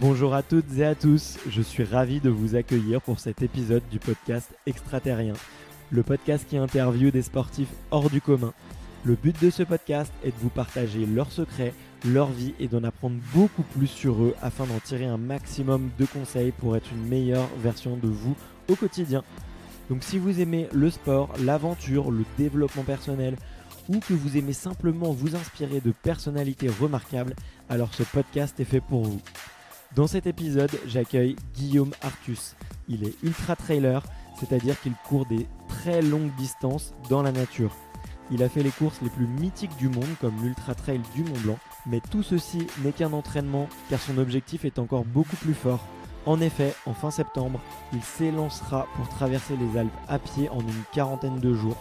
Bonjour à toutes et à tous, je suis ravi de vous accueillir pour cet épisode du podcast Extraterrien, le podcast qui interviewe des sportifs hors du commun. Le but de ce podcast est de vous partager leurs secrets, leur vie et d'en apprendre beaucoup plus sur eux afin d'en tirer un maximum de conseils pour être une meilleure version de vous au quotidien. Donc si vous aimez le sport, l'aventure, le développement personnel ou que vous aimez simplement vous inspirer de personnalités remarquables, alors ce podcast est fait pour vous. Dans cet épisode, j'accueille Guillaume Artus. Il est ultra-trailer, c'est-à-dire qu'il court des très longues distances dans la nature. Il a fait les courses les plus mythiques du monde, comme l'Ultra-Trail du Mont Blanc. Mais tout ceci n'est qu'un entraînement, car son objectif est encore beaucoup plus fort. En effet, en fin septembre, il s'élancera pour traverser les Alpes à pied en une quarantaine de jours.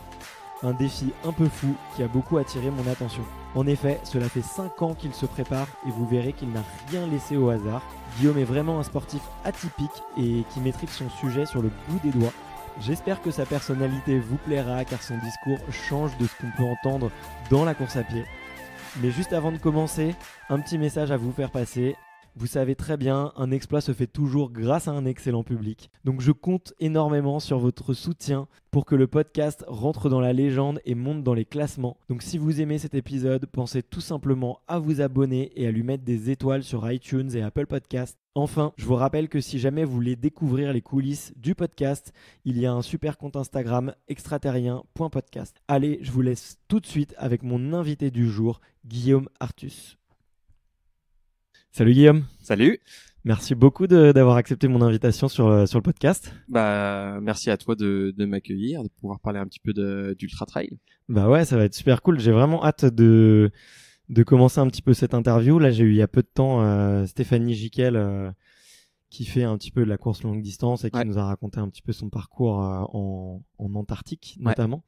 Un défi un peu fou qui a beaucoup attiré mon attention. En effet, cela fait 5 ans qu'il se prépare et vous verrez qu'il n'a rien laissé au hasard. Guillaume est vraiment un sportif atypique et qui maîtrise son sujet sur le bout des doigts. J'espère que sa personnalité vous plaira car son discours change de ce qu'on peut entendre dans la course à pied. Mais juste avant de commencer, un petit message à vous faire passer. Vous savez très bien, un exploit se fait toujours grâce à un excellent public. Donc je compte énormément sur votre soutien pour que le podcast rentre dans la légende et monte dans les classements. Donc si vous aimez cet épisode, pensez tout simplement à vous abonner et à lui mettre des étoiles sur iTunes et Apple Podcasts. Enfin, je vous rappelle que si jamais vous voulez découvrir les coulisses du podcast, il y a un super compte Instagram extraterrien.podcast. Allez, je vous laisse tout de suite avec mon invité du jour, Guillaume Artus. Salut Guillaume. Salut. Merci beaucoup d'avoir accepté mon invitation sur le podcast. Merci à toi de m'accueillir, de pouvoir parler un petit peu d'Ultra Trail. Bah ouais, ça va être super cool. J'ai vraiment hâte de commencer un petit peu cette interview. Là, j'ai eu il y a peu de temps Stéphanie Jiquel qui fait un petit peu de la course longue distance et qui nous a raconté un petit peu son parcours en Antarctique notamment.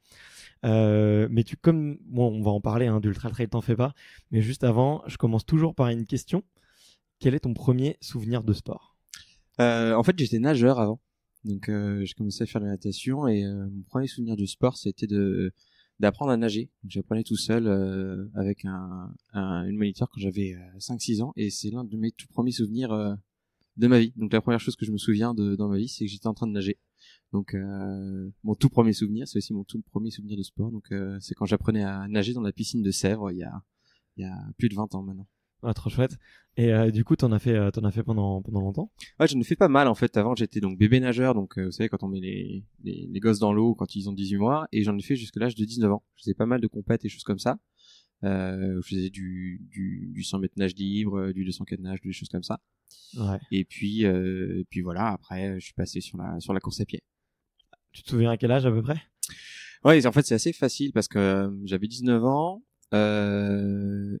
Mais on va en parler d'Ultra Trail, t'en fais pas. Mais juste avant, je commence toujours par une question. Quel est ton premier souvenir de sport ? En fait, j'étais nageur avant. Donc, j'ai commencé à faire de la natation et mon premier souvenir de sport, c'était d'apprendre à nager. Donc, j'apprenais tout seul avec une moniteur quand j'avais 5-6 ans et c'est l'un de mes tout premiers souvenirs de ma vie. Donc, la première chose que je me souviens dans ma vie, c'est que j'étais en train de nager. Donc, mon tout premier souvenir, c'est aussi mon tout premier souvenir de sport. Donc, c'est quand j'apprenais à nager dans la piscine de Sèvres il y a plus de 20 ans maintenant. Ah, trop chouette. Et du coup, t'en as fait pendant longtemps ? Ouais, j'en ai fait pas mal en fait. Avant, j'étais donc bébé nageur, donc vous savez quand on met les gosses dans l'eau quand ils ont 18 mois, et j'en ai fait jusqu'à l'âge de 19 ans. Je faisais pas mal de compètes et choses comme ça. Je faisais du 100 mètres nage libre, du 200 4 nage, des choses comme ça. Ouais. Et puis voilà. Après, je suis passé sur la course à pied. Tu te souviens à quel âge à peu près ? Ouais, en fait, c'est assez facile parce que j'avais 19 ans. Je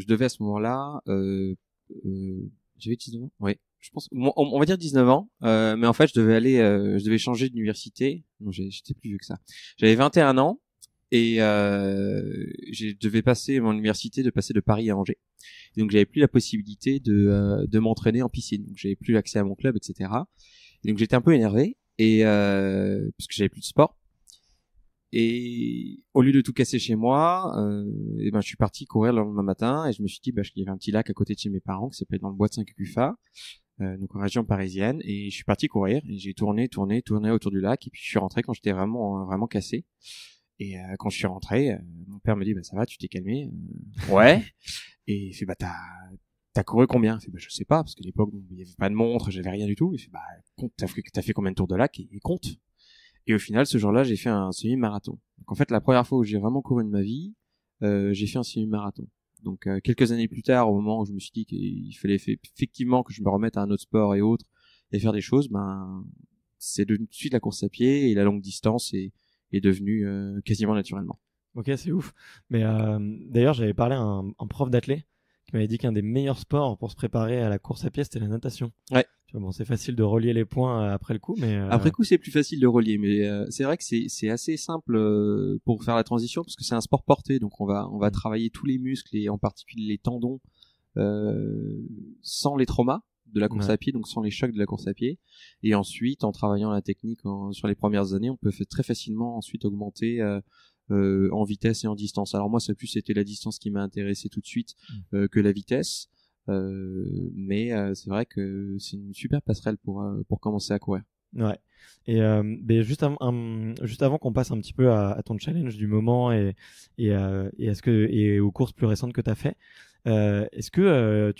devais à ce moment-là j'avais 19 ans, ouais, je pense on va dire 19 ans, mais en fait je devais changer d'université. Non, j'étais plus vieux que ça. J'avais 21 ans et je devais passer mon université de passer de Paris à Angers. Et donc j'avais plus la possibilité de m'entraîner en piscine. Donc j'avais plus accès à mon club, etc. Et donc j'étais un peu énervé et parce que j'avais plus de sport. Et au lieu de tout casser chez moi, je suis parti courir le lendemain matin et je me suis dit qu'il y avait un petit lac à côté de chez mes parents qui s'appelait dans le bois de Saint-Cucufa, donc en région parisienne, et je suis parti courir et j'ai tourné autour du lac et puis je suis rentré quand j'étais vraiment cassé. Et quand je suis rentré, mon père me dit ça va, tu t'es calmé? Ouais. Et il fait t'as couru combien? Il fait je sais pas parce qu'à l'époque il y avait pas de montre, j'avais rien du tout. Il fait compte, t'as fait combien de tours de lac et compte. Et au final, ce jour-là, j'ai fait un semi-marathon. Donc en fait, la première fois où j'ai vraiment couru de ma vie, j'ai fait un semi-marathon. Donc quelques années plus tard, au moment où je me suis dit qu'il fallait effectivement que je me remette à un autre sport et autres, et faire des choses, c'est de suite la course à pied et la longue distance est devenue quasiment naturellement. Ok, c'est ouf. Mais d'ailleurs, j'avais parlé à un prof d'athlé qui m'avait dit qu'un des meilleurs sports pour se préparer à la course à pied, c'était la natation. Ouais. Bon, c'est facile de relier les points après le coup, mais après coup c'est plus facile de relier, mais c'est vrai que c'est assez simple pour faire la transition parce que c'est un sport porté, donc on va travailler tous les muscles et en particulier les tendons sans les traumas de la course à pied, donc sans les chocs de la course à pied. Et ensuite, en travaillant la technique sur les premières années, on peut très facilement ensuite augmenter en vitesse et en distance. Alors moi, ça a plus été la distance qui m'a intéressé tout de suite que la vitesse. Mais c'est vrai que c'est une super passerelle pour commencer à courir. Ouais. Et ben juste avant qu'on passe un petit peu à ton challenge du moment et aux courses plus récentes que tu as fait, est-ce que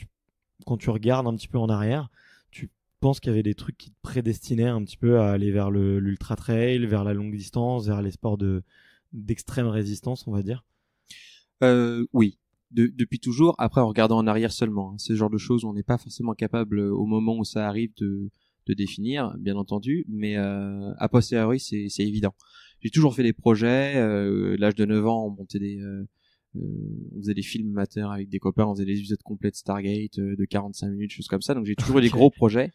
quand tu regardes un petit peu en arrière, tu penses qu'il y avait des trucs qui te prédestinaient un petit peu à aller vers l'ultra trail, vers la longue distance, vers les sports d'extrême résistance, on va dire? Oui. Depuis toujours, après en regardant en arrière seulement, hein. C'est ce genre de choses où on n'est pas forcément capable au moment où ça arrive de définir, bien entendu, mais a posteriori c'est évident. J'ai toujours fait des projets, l'âge de 9 ans, on faisait des films amateurs avec des copains, on faisait des épisodes complets de Stargate de 45 minutes, choses comme ça, donc j'ai toujours eu des gros projets.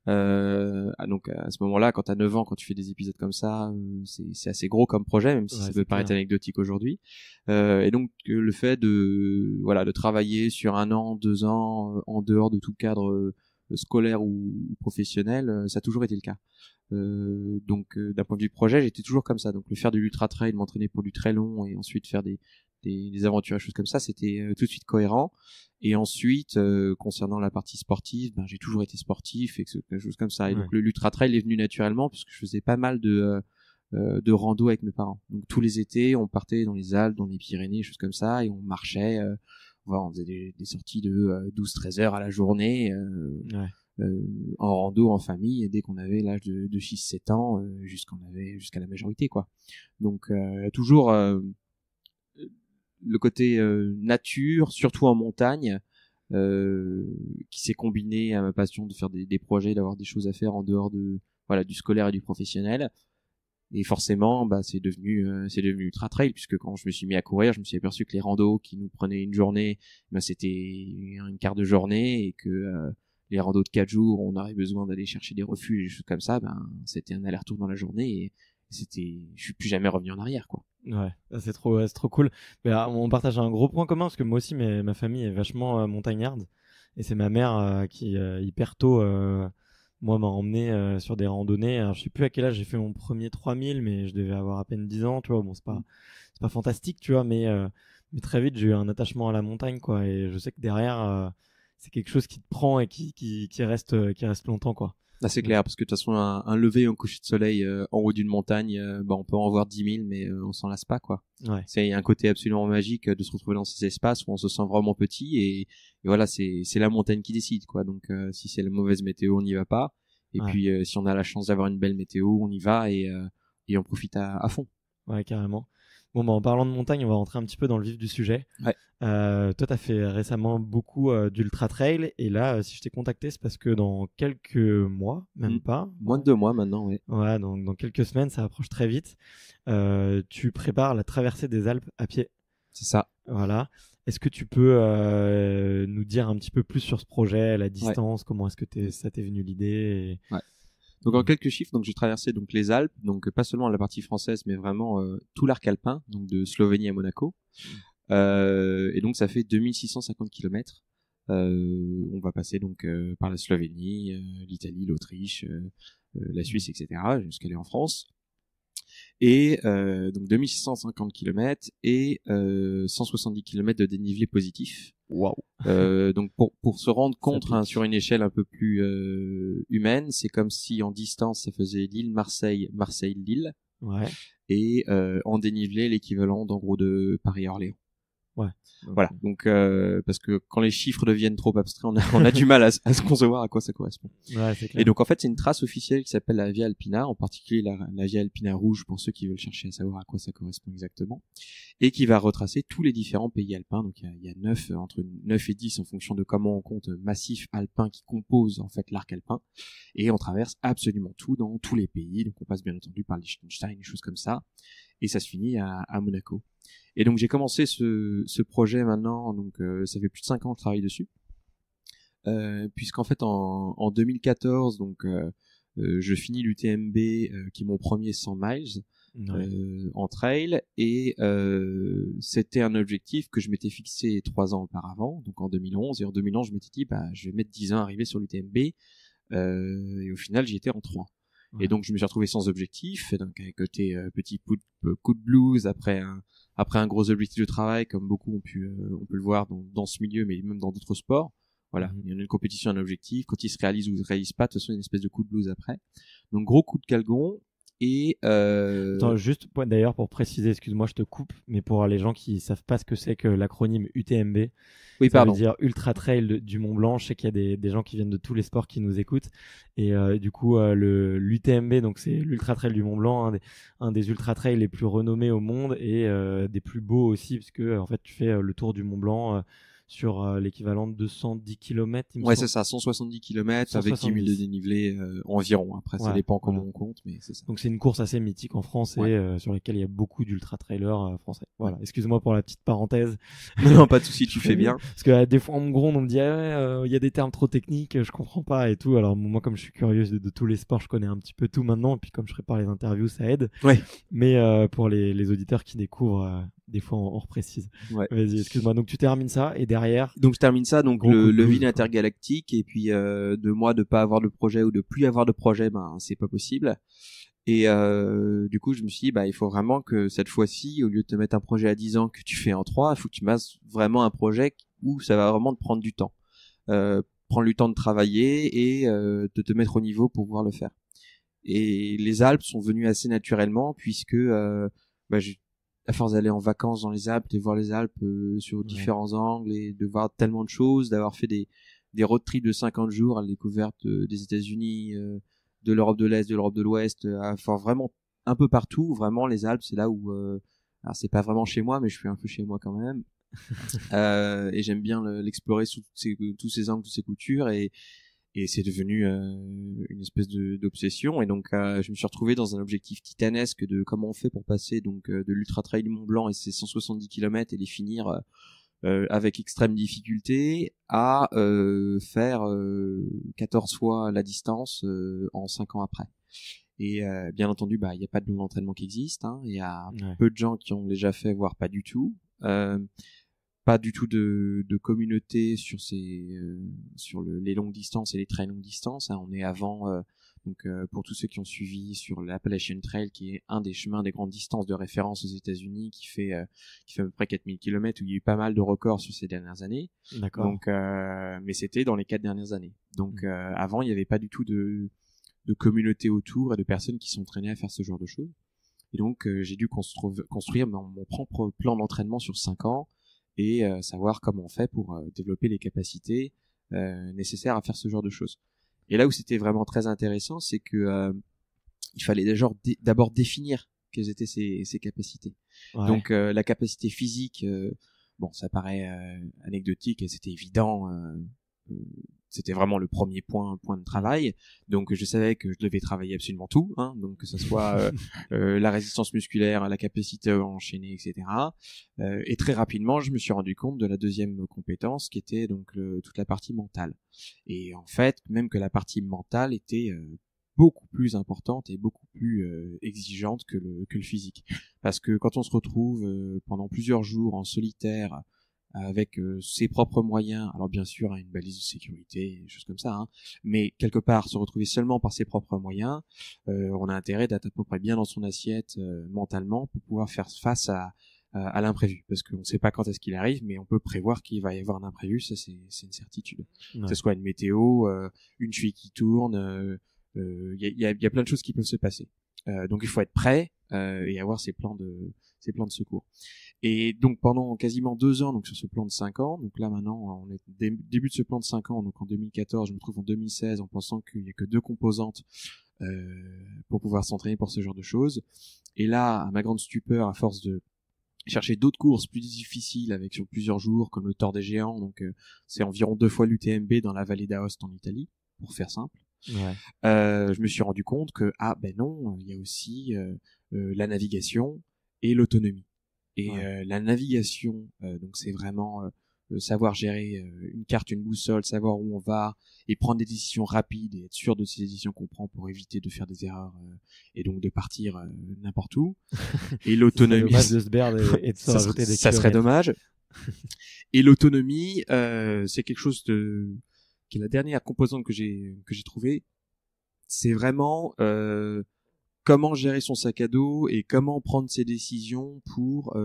Donc à ce moment-là, quand t'as 9 ans, quand tu fais des épisodes comme ça, c'est assez gros comme projet, même si ça peut paraître anecdotique aujourd'hui. Et donc le fait de travailler sur 1 an, 2 ans en dehors de tout cadre scolaire ou professionnel, ça a toujours été le cas. Donc d'un point de vue projet, j'étais toujours comme ça. Donc le faire de l'ultra trail, m'entraîner pour du très long et ensuite faire des aventures et choses comme ça, c'était tout de suite cohérent. Et ensuite, concernant la partie sportive, j'ai toujours été sportif et quelque chose comme ça. Et donc l'ultra trail est venu naturellement puisque je faisais pas mal de rando avec mes parents. Donc tous les étés, on partait dans les Alpes, dans les Pyrénées, choses comme ça, et on marchait. On faisait des sorties de 12-13 heures à la journée. En rando en famille, et dès qu'on avait l'âge de 6-7 ans jusqu'à la majorité, quoi. Donc toujours le côté nature, surtout en montagne, qui s'est combiné à ma passion de faire des projets, d'avoir des choses à faire en dehors du scolaire et du professionnel. Et forcément, c'est devenu ultra trail, puisque quand je me suis mis à courir, je me suis aperçu que les randos qui nous prenaient une journée, c'était une quart de journée, et que les randos de 4 jours, on aurait besoin d'aller chercher des refuges et des choses comme ça, c'était un aller-retour dans la journée, et je suis plus jamais revenu en arrière, quoi. Ouais, c'est trop cool. Mais, on partage un gros point commun parce que moi aussi, ma famille est vachement montagnarde, et c'est ma mère qui hyper tôt moi m'a emmené sur des randonnées. Alors je sais plus à quel âge j'ai fait mon premier 3000, mais je devais avoir à peine 10 ans, tu vois. Bon, c'est pas fantastique, tu vois, mais très vite j'ai eu un attachement à la montagne, quoi, et je sais que derrière c'est quelque chose qui te prend et qui reste longtemps, quoi. Là, c'est clair, parce que de toute façon, un lever, un coucher de soleil en haut d'une montagne, on peut en voir 10 000, mais on s'en lasse pas, quoi. Ouais. C'est un côté absolument magique de se retrouver dans ces espaces où on se sent vraiment petit, et voilà, c'est la montagne qui décide, quoi. Donc si c'est la mauvaise météo, on n'y va pas. Et puis si on a la chance d'avoir une belle météo, on y va et on profite à fond. Ouais, carrément. Bon, en parlant de montagne, on va rentrer un petit peu dans le vif du sujet. Ouais. Toi, tu as fait récemment beaucoup d'ultra trail, et là, si je t'ai contacté, c'est parce que dans quelques mois, même pas. Moins de 2 mois maintenant, ouais. Ouais, donc dans quelques semaines, ça approche très vite. Tu prépares la traversée des Alpes à pied. C'est ça. Voilà. Est-ce que tu peux nous dire un petit peu plus sur ce projet, la distance, comment est-ce que ça t'est venu l'idée Ouais. Donc en quelques chiffres, donc j'ai traversé donc les Alpes, donc pas seulement la partie française, mais vraiment tout l'arc alpin, donc de Slovénie à Monaco. Et donc ça fait 2650 km. On va passer donc par la Slovénie, l'Italie, l'Autriche, la Suisse, etc. jusqu'à aller en France. Et donc 2650 km et 170 km de dénivelé positif. Waouh. Donc pour se rendre compte sur une échelle un peu plus humaine, c'est comme si en distance ça faisait Lille-Marseille, Marseille-Lille. Ouais. Et en dénivelé l'équivalent d'en gros de Paris-Orléans. Ouais. Voilà. Donc parce que quand les chiffres deviennent trop abstraits, on a du mal à se concevoir à quoi ça correspond. Ouais, c'est clair. Et donc en fait, c'est une trace officielle qui s'appelle la Via Alpina, en particulier la Via Alpina rouge pour ceux qui veulent chercher à savoir à quoi ça correspond exactement, et qui va retracer tous les différents pays alpins. Donc il y a 9 entre 9 et 10 en fonction de comment on compte massifs alpins qui composent en fait l'arc alpin, et on traverse absolument tout dans tous les pays. Donc on passe bien entendu par Liechtenstein, des choses comme ça, et ça se finit à Monaco. Et donc j'ai commencé ce projet maintenant, donc ça fait plus de 5 ans que je travaille dessus, puisqu'en fait en 2014 donc je finis l'UTMB qui est mon premier 100 miles en trail, et c'était un objectif que je m'étais fixé 3 ans auparavant, donc en 2011, et en 2011 je m'étais dit je vais mettre 10 ans à arriver sur l'UTMB, et au final j'y étais en 3. Et donc je me suis retrouvé sans objectif, et donc avec côté petit coup de blues après un gros objectif de travail, comme beaucoup on peut le voir dans ce milieu, mais même dans d'autres sports. Voilà, il y en a une compétition, un objectif. Quand il se réalise ou il se réalise pas, de toute façon, il y a une espèce de coup de blues après. Donc gros coup de calgon. Et Attends, juste d'ailleurs pour préciser, excuse-moi, je te coupe, mais pour les gens qui savent pas ce que c'est que l'acronyme UTMB, oui, ça pardon. veut dire Ultra Trail du Mont Blanc. Je sais qu'il y a des gens qui viennent de tous les sports qui nous écoutent. Et du coup, l'UTMB, donc c'est l'Ultra Trail du Mont Blanc, un des Ultra Trails les plus renommés au monde et des plus beaux aussi, parce que en fait, tu fais le tour du Mont Blanc sur l'équivalent de 210 km, il me Ouais, semble. c'est ça, 170 km avec 10 000 de 170. dénivelé environ. Après, ça Ouais, dépend comment voilà. on compte, mais c'est ça. Donc c'est une course assez mythique en France Ouais. et sur laquelle il y a beaucoup d'ultra-trailers français. Voilà, excuse-moi pour la petite parenthèse. Non, pas de souci, tu fais bien. Parce que des fois on me gronde, on me dit il y a des termes trop techniques, je comprends pas et tout. Alors moi comme je suis curieux de tous les sports, je connais un petit peu tout maintenant et puis comme je prépare les interviews, ça aide. Ouais. Mais pour les auditeurs qui découvrent, des fois on reprécise. Ouais. Vas-y, excuse-moi. Donc tu termines ça et derrière. Donc je termine ça, donc Gros coup de le blues, vide intergalactique, et puis de moi de pas avoir de projet ou de plus avoir de projet, ben c'est pas possible. Et du coup je me suis dit il faut vraiment que cette fois-ci, au lieu de te mettre un projet à 10 ans que tu fais en 3, il faut que tu fasses vraiment un projet où ça va vraiment te prendre du temps. Prendre le temps de travailler et de te mettre au niveau pour pouvoir le faire. Et les Alpes sont venues assez naturellement puisque à force d'aller en vacances dans les Alpes, de voir les Alpes sur différents angles et de voir tellement de choses, d'avoir fait des road trips de 50 jours à la découverte des États-Unis, de l'Europe de l'Est, de l'Europe de l'Ouest, enfin vraiment un peu partout. Vraiment, les Alpes, c'est là où, alors c'est pas vraiment chez moi, mais je suis un peu chez moi quand même. Et j'aime bien l'explorer sous tous ces angles, toutes ces coutures, et c'est devenu une espèce d'obsession. Et donc je me suis retrouvé dans un objectif titanesque de comment on fait pour passer donc de l'Ultra Trail du Mont Blanc et ses 170 km et les finir avec extrême difficulté à faire 14 fois la distance en 5 ans après. Et bien entendu, il n'y a pas de long entraînement qui existe, hein. Il y a peu de gens qui ont déjà fait, voire pas du tout. Pas du tout de communauté sur les longues distances et les très longues distances, hein. On est avant pour tous ceux qui ont suivi sur l'Appalachian Trail, qui est un des chemins des grandes distances de référence aux États-Unis, qui fait à peu près 4000 km, où il y a eu pas mal de records sur ces dernières années. D'accord. Donc mais c'était dans les 4 dernières années. Donc avant il n'y avait pas du tout de communauté autour et de personnes qui s'entraînaient à faire ce genre de choses. Et donc j'ai dû construire mon propre plan d'entraînement sur 5 ans et savoir comment on fait pour développer les capacités nécessaires à faire ce genre de choses. Et là où c'était vraiment très intéressant, c'est que il fallait d'abord définir quelles étaient ces capacités. Ouais. Donc la capacité physique, ça paraît anecdotique et c'était évident. C'était vraiment le premier point de travail. Donc je savais que je devais travailler absolument tout, hein, donc que ce soit la résistance musculaire, la capacité à enchaîner, etc. Et très rapidement, je me suis rendu compte de la deuxième compétence, qui était donc toute la partie mentale. Et en fait, même que la partie mentale était beaucoup plus importante et beaucoup plus exigeante que le physique. Parce que quand on se retrouve pendant plusieurs jours en solitaire, avec ses propres moyens, alors bien sûr une balise de sécurité, des choses comme ça, hein, mais quelque part se retrouver seulement par ses propres moyens, on a intérêt d'être à peu près bien dans son assiette mentalement pour pouvoir faire face à l'imprévu, parce qu'on ne sait pas quand est-ce qu'il arrive, mais on peut prévoir qu'il va y avoir un imprévu, ça c'est une certitude. Ouais. Que ce soit une météo, une cheville qui tourne, y a plein de choses qui peuvent se passer. Donc il faut être prêt et avoir ces plans de secours. Et donc pendant quasiment 2 ans, donc sur ce plan de 5 ans, donc là maintenant on est début de ce plan de 5 ans, donc en 2014, je me trouve en 2016 en pensant qu'il y a que 2 composantes pour pouvoir s'entraîner pour ce genre de choses. Et là, à ma grande stupeur, à force de chercher d'autres courses plus difficiles avec sur plusieurs jours, comme le Tour des Géants, donc c'est environ 2 fois l'UTMB dans la vallée d'Aoste en Italie, pour faire simple. Ouais. Je me suis rendu compte que non, il y a aussi la navigation et l'autonomie. Et la navigation, donc c'est vraiment savoir gérer une carte, une boussole, savoir où on va et prendre des décisions rapides et être sûr de ces décisions qu'on prend pour éviter de faire des erreurs et donc de partir n'importe où. Et l'autonomie, c'est dommage de se perdre et de se rajouter des kilomètres. Ça serait dommage. Et l'autonomie, c'est quelque chose qui est la dernière composante que j'ai trouvée. C'est vraiment comment gérer son sac à dos et comment prendre ses décisions pour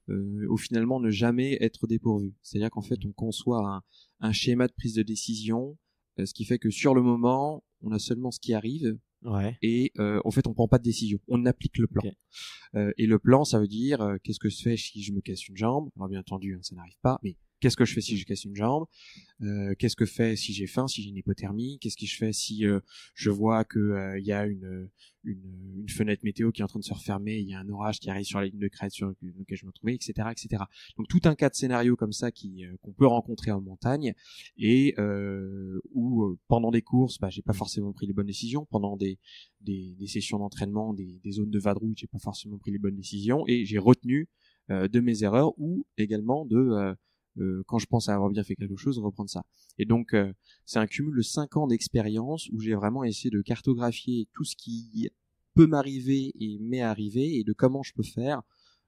au finalement ne jamais être dépourvu. C'est-à-dire qu'en fait on conçoit un schéma de prise de décision, ce qui fait que sur le moment, on a seulement ce qui arrive. Ouais. Et en fait, on prend pas de décision, on applique le plan. Okay. Et le plan, ça veut dire qu'est-ce que je fais si je me casse une jambe. Alors bien entendu, ça n'arrive pas, mais qu'est-ce que je fais si je casse une jambe, qu'est-ce que je fais si j'ai faim, si j'ai une hypothermie, qu'est-ce que je fais si je vois que il y a une fenêtre météo qui est en train de se refermer, il y a un orage qui arrive sur la ligne de crête sur lequel je me trouvais, etc., etc. Donc tout un tas de scénarios comme ça qu'on peut rencontrer en montagne et où pendant des courses, j'ai pas forcément pris les bonnes décisions, pendant des sessions d'entraînement, des zones de vadrouille, j'ai pas forcément pris les bonnes décisions et j'ai retenu de mes erreurs ou également quand je pense avoir bien fait quelque chose, reprendre ça. Et donc, c'est un cumul de 5 ans d'expérience où j'ai vraiment essayé de cartographier tout ce qui peut m'arriver et m'est arrivé et de comment je peux faire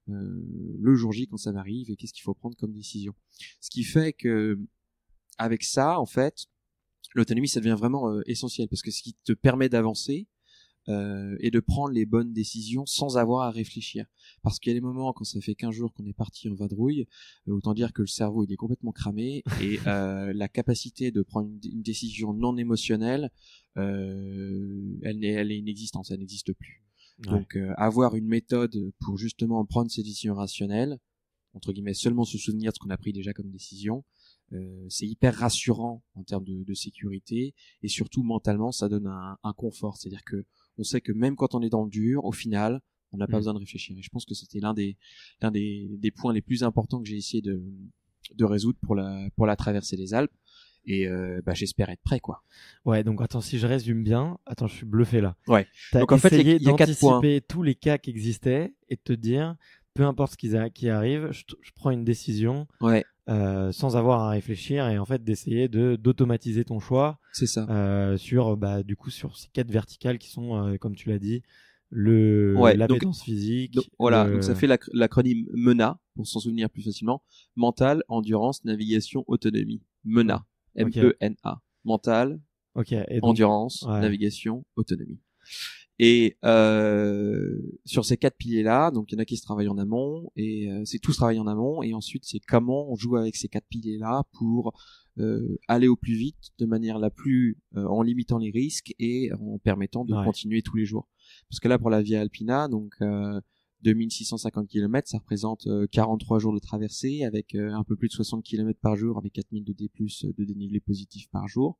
le jour J quand ça m'arrive et qu'est-ce qu'il faut prendre comme décision. Ce qui fait que, avec ça, en fait, l'autonomie, ça devient vraiment essentiel parce que ce qui te permet d'avancer, et de prendre les bonnes décisions sans avoir à réfléchir. Parce qu'il y a des moments quand ça fait 15 jours qu'on est parti en vadrouille, autant dire que le cerveau il est complètement cramé et la capacité de prendre une décision non émotionnelle, elle est inexistante, ça n'existe plus. Ouais. Donc avoir une méthode pour justement prendre ces décisions rationnelles, entre guillemets seulement se souvenir de ce qu'on a pris déjà comme décision, c'est hyper rassurant en termes de sécurité et surtout mentalement ça donne un confort, c'est-à-dire que on sait que même quand on est dans le dur, au final, on n'a pas besoin de réfléchir. Et je pense que c'était l'un des points les plus importants que j'ai essayé de résoudre pour la traversée des Alpes. Et j'espère être prêt, quoi. Ouais, donc attends, si je résume bien, je suis bluffé là. Ouais. T'as donc en fait, il y a 4 points. D'anticiper tous les cas qui existaient et de te dire, peu importe ce qui arrive, je prends une décision. Ouais. Sans avoir à réfléchir et en fait d'essayer d'automatiser ton choix. C'est ça. Sur ces 4 verticales qui sont comme tu l'as dit l'appétence physique. Donc ça fait l'acronyme MENA pour s'en souvenir plus facilement. Mental, endurance, navigation, autonomie. MENA. M-E-N-A. Mental, endurance, navigation, autonomie. Et sur ces 4 piliers-là, donc il y en a qui se travaillent en amont et c'est tout se travaille en amont et ensuite c'est comment on joue avec ces 4 piliers-là pour aller au plus vite de manière la plus en limitant les risques et en permettant de continuer tous les jours. Parce que là pour la Via Alpina, donc 2650 km, ça représente 43 jours de traversée avec un peu plus de 60 km par jour avec 4000 de D+, de dénivelé positif par jour.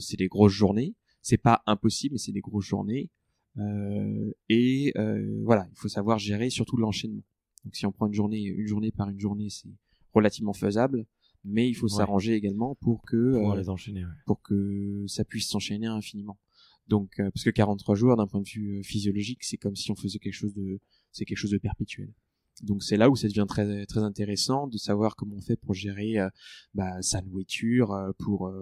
C'est des grosses journées. C'est pas impossible, mais c'est des grosses journées. Voilà, il faut savoir gérer surtout l'enchaînement. Donc si on prend une journée par une journée, c'est relativement faisable, mais il faut s'arranger également pour les enchaîner, pour que ça puisse s'enchaîner infiniment. Donc parce que 43 jours d'un point de vue physiologique, c'est comme si on faisait quelque chose de perpétuel. Donc c'est là où ça devient très très intéressant de savoir comment on fait pour gérer sa nourriture, pour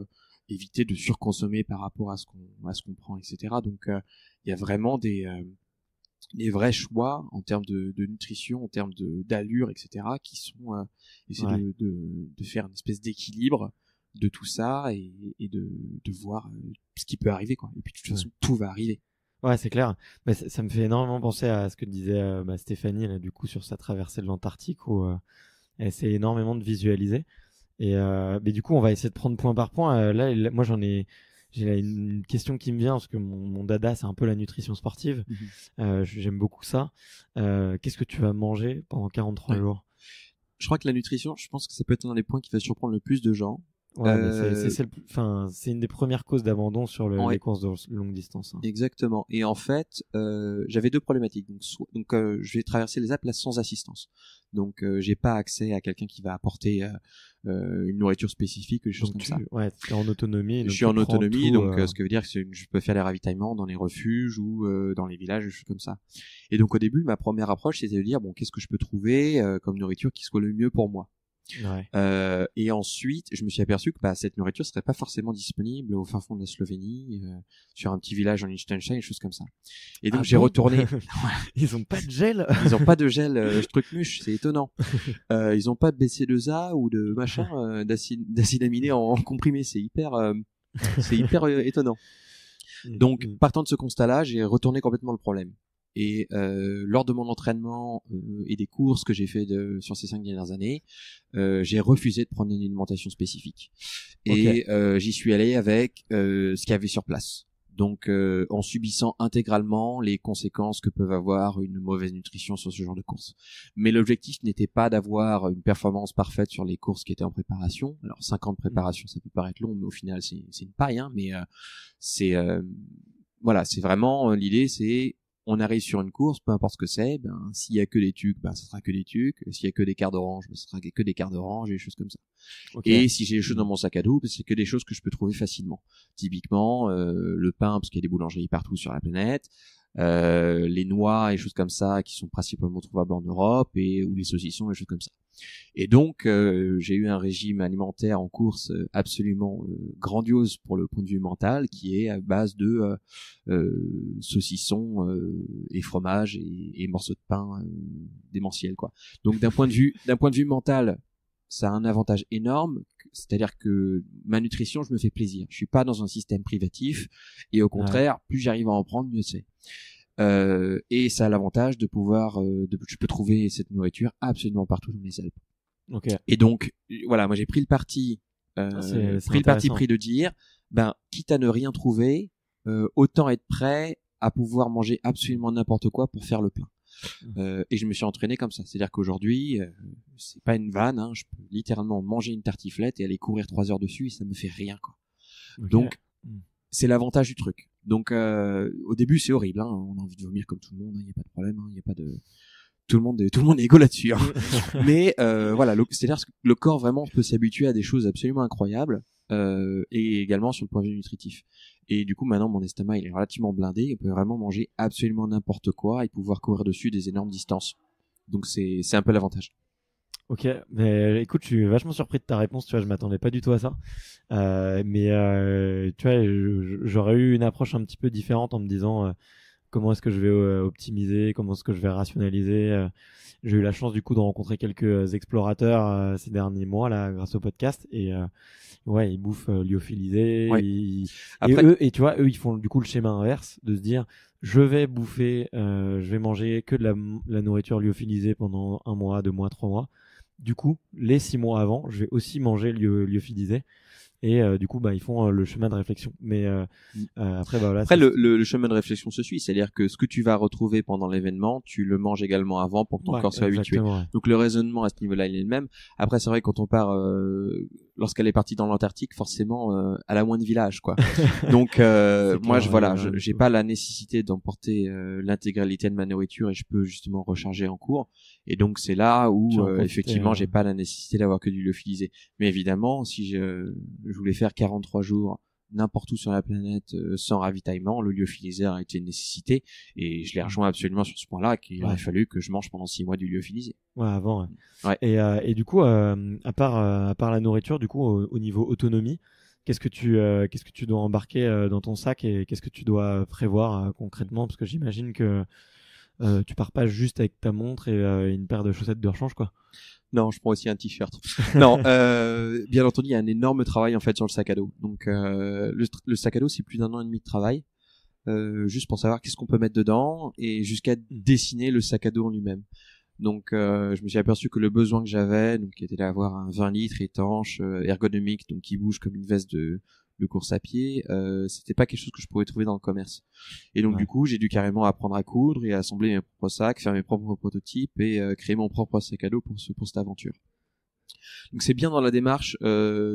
éviter de surconsommer par rapport à ce qu'on prend, etc. Donc il y a vraiment des vrais choix en termes de nutrition, en termes d'allure, etc. qui sont essayer de faire une espèce d'équilibre de tout ça et de voir ce qui peut arriver, quoi. Et puis de toute façon tout va arriver. Ouais, c'est clair. Mais ça me fait énormément penser à ce que disait Stéphanie là, du coup sur sa traversée de l'Antarctique où elle essaie énormément de visualiser. Et mais du coup, on va essayer de prendre point par point. Là, moi, j'ai une question qui me vient parce que mon dada, c'est un peu la nutrition sportive. J'aime beaucoup ça. Qu'est-ce que tu vas manger pendant 43 jours? Je crois que la nutrition, je pense que ça peut être un des points qui va surprendre le plus de gens. Ouais, c'est une des premières causes d'abandon sur les courses de longue distance. Hein. Exactement. Et en fait, j'avais 2 problématiques. Donc, je vais traverser les Alpes là sans assistance. Donc, j'ai pas accès à quelqu'un qui va apporter une nourriture spécifique, des choses comme ça. Ouais, t'es en autonomie. Je suis en autonomie, donc ce que veut dire que je peux faire les ravitaillements dans les refuges ou dans les villages, des choses comme ça. Et donc, au début, ma première approche, c'était de dire bon, qu'est-ce que je peux trouver comme nourriture qui soit le mieux pour moi. Ouais. Et ensuite, je me suis aperçu que cette nourriture serait pas forcément disponible au fin fond de la Slovénie, sur un petit village en Liechtenstein, des choses comme ça. Et donc j'ai retourné. Ils ont pas de gel. Ils ont pas de gel Strucmuche, c'est étonnant. Ils ont pas de BC2A ou de machin d'acide aminé en comprimé, c'est hyper étonnant. Donc partant de ce constat-là, j'ai retourné complètement le problème. Et lors de mon entraînement et des courses que j'ai fait sur ces 5 dernières années, j'ai refusé de prendre une alimentation spécifique. Et j'y suis allé avec ce qu'il y avait sur place. Donc en subissant intégralement les conséquences que peuvent avoir une mauvaise nutrition sur ce genre de course. Mais l'objectif n'était pas d'avoir une performance parfaite sur les courses qui étaient en préparation. Alors 5 ans de préparation, ça peut paraître long, mais au final c'est une paille, hein. Mais c'est voilà, c'est vraiment l'idée, c'est on arrive sur une course, peu importe ce que c'est, ben s'il y a que des tucs, ben ça sera que des tucs. S'il y a que des quarts d'orange, ben ça sera que des quarts d'orange et des choses comme ça. Et si j'ai des choses dans mon sac à dos, ben, c'est que des choses que je peux trouver facilement. Typiquement le pain, parce qu'il y a des boulangeries partout sur la planète, les noix et choses comme ça qui sont principalement trouvables en Europe, ou les saucissons et choses comme ça. Et donc j'ai eu un régime alimentaire en course absolument grandiose pour le point de vue mental, qui est à base de saucissons et fromage et morceaux de pain démentiels, quoi. Donc d'un point de vue mental, ça a un avantage énorme, c'est-à-dire que ma nutrition, je me fais plaisir. Je suis pas dans un système privatif, et au contraire, plus j'arrive à en prendre, mieux c'est. Et ça a l'avantage de pouvoir, je peux trouver cette nourriture absolument partout dans les Alpes. Et donc, voilà, moi j'ai pris le parti, pris de dire, ben, quitte à ne rien trouver, autant être prêt à pouvoir manger absolument n'importe quoi pour faire le plein. Et je me suis entraîné comme ça. C'est-à-dire qu'aujourd'hui, c'est pas une vanne, hein, je peux littéralement manger une tartiflette et aller courir 3 heures dessus et ça me fait rien, quoi. Donc, c'est l'avantage du truc. Donc, au début, c'est horrible, hein, on a envie de vomir comme tout le monde, il n'y a pas de problème, il n'y a pas de... Tout le monde est égaux là-dessus, hein. Mais voilà, c'est-à-dire que le corps vraiment peut s'habituer à des choses absolument incroyables, et également sur le point de vue nutritif. Et du coup, maintenant, mon estomac, il est relativement blindé. On peut vraiment manger absolument n'importe quoi et pouvoir courir dessus des énormes distances. Donc, c'est un peu l'avantage. Ok, mais écoute, je suis vachement surpris de ta réponse. Tu vois, je m'attendais pas du tout à ça. Mais tu vois, j'aurais eu une approche un petit peu différente en me disant comment est-ce que je vais optimiser, comment est-ce que je vais rationaliser. J'ai eu la chance du coup de rencontrer quelques explorateurs ces derniers mois là, grâce au podcast, et ouais, ils bouffent lyophilisé. Ouais. Et tu vois, eux, ils font du coup le schéma inverse de se dire, je vais bouffer, je vais manger que de la nourriture lyophilisée pendant 1 mois, 2 mois, 3 mois. Du coup, les 6 mois avant, je vais aussi manger lyophilisé. Et du coup, bah, ils font le chemin de réflexion. Mais après, bah, voilà. Après, le chemin de réflexion se suit, c'est-à-dire que ce que tu vas retrouver pendant l'événement, tu le manges également avant pour que ton corps soit habitué. Ouais. Donc le raisonnement à ce niveau-là, il est le même. Après, c'est vrai que quand on part, lorsqu'elle est partie dans l'Antarctique, forcément, elle a moins de villages, quoi. Donc moi, j'ai pas la nécessité d'emporter l'intégralité de ma nourriture et je peux justement recharger en cours. Et donc c'est là où effectivement, j'ai pas la nécessité d'avoir que du lyophilisé. Mais évidemment, si je voulais faire 43 jours n'importe où sur la planète sans ravitaillement, le lyophilisé a été une nécessité, et je l'ai rejoint absolument sur ce point-là, qu'il aurait fallu que je mange pendant 6 mois du lyophilisé. Ouais, avant. Ouais. Ouais. Et du coup, à part la nourriture, du coup, au niveau autonomie, qu'est-ce que tu dois embarquer dans ton sac, et qu'est-ce que tu dois prévoir concrètement, parce que j'imagine que tu pars pas juste avec ta montre et une paire de chaussettes de rechange, quoi. Non, je prends aussi un t-shirt. Non, bien entendu, il y a un énorme travail en fait sur le sac à dos. Donc le sac à dos, c'est plus d'1 an et demi de travail, juste pour savoir qu'est-ce qu'on peut mettre dedans, et jusqu'à dessiner le sac à dos en lui-même. Donc je me suis aperçu que le besoin que j'avais, donc qui était d'avoir un 20 litres étanche, ergonomique, donc qui bouge comme une veste de course à pied, c'était pas quelque chose que je pouvais trouver dans le commerce. Et donc du coup, j'ai dû carrément apprendre à coudre et assembler mes propres sacs, faire mes propres prototypes et créer mon propre sac à dos pour cette aventure. Donc c'est bien dans la démarche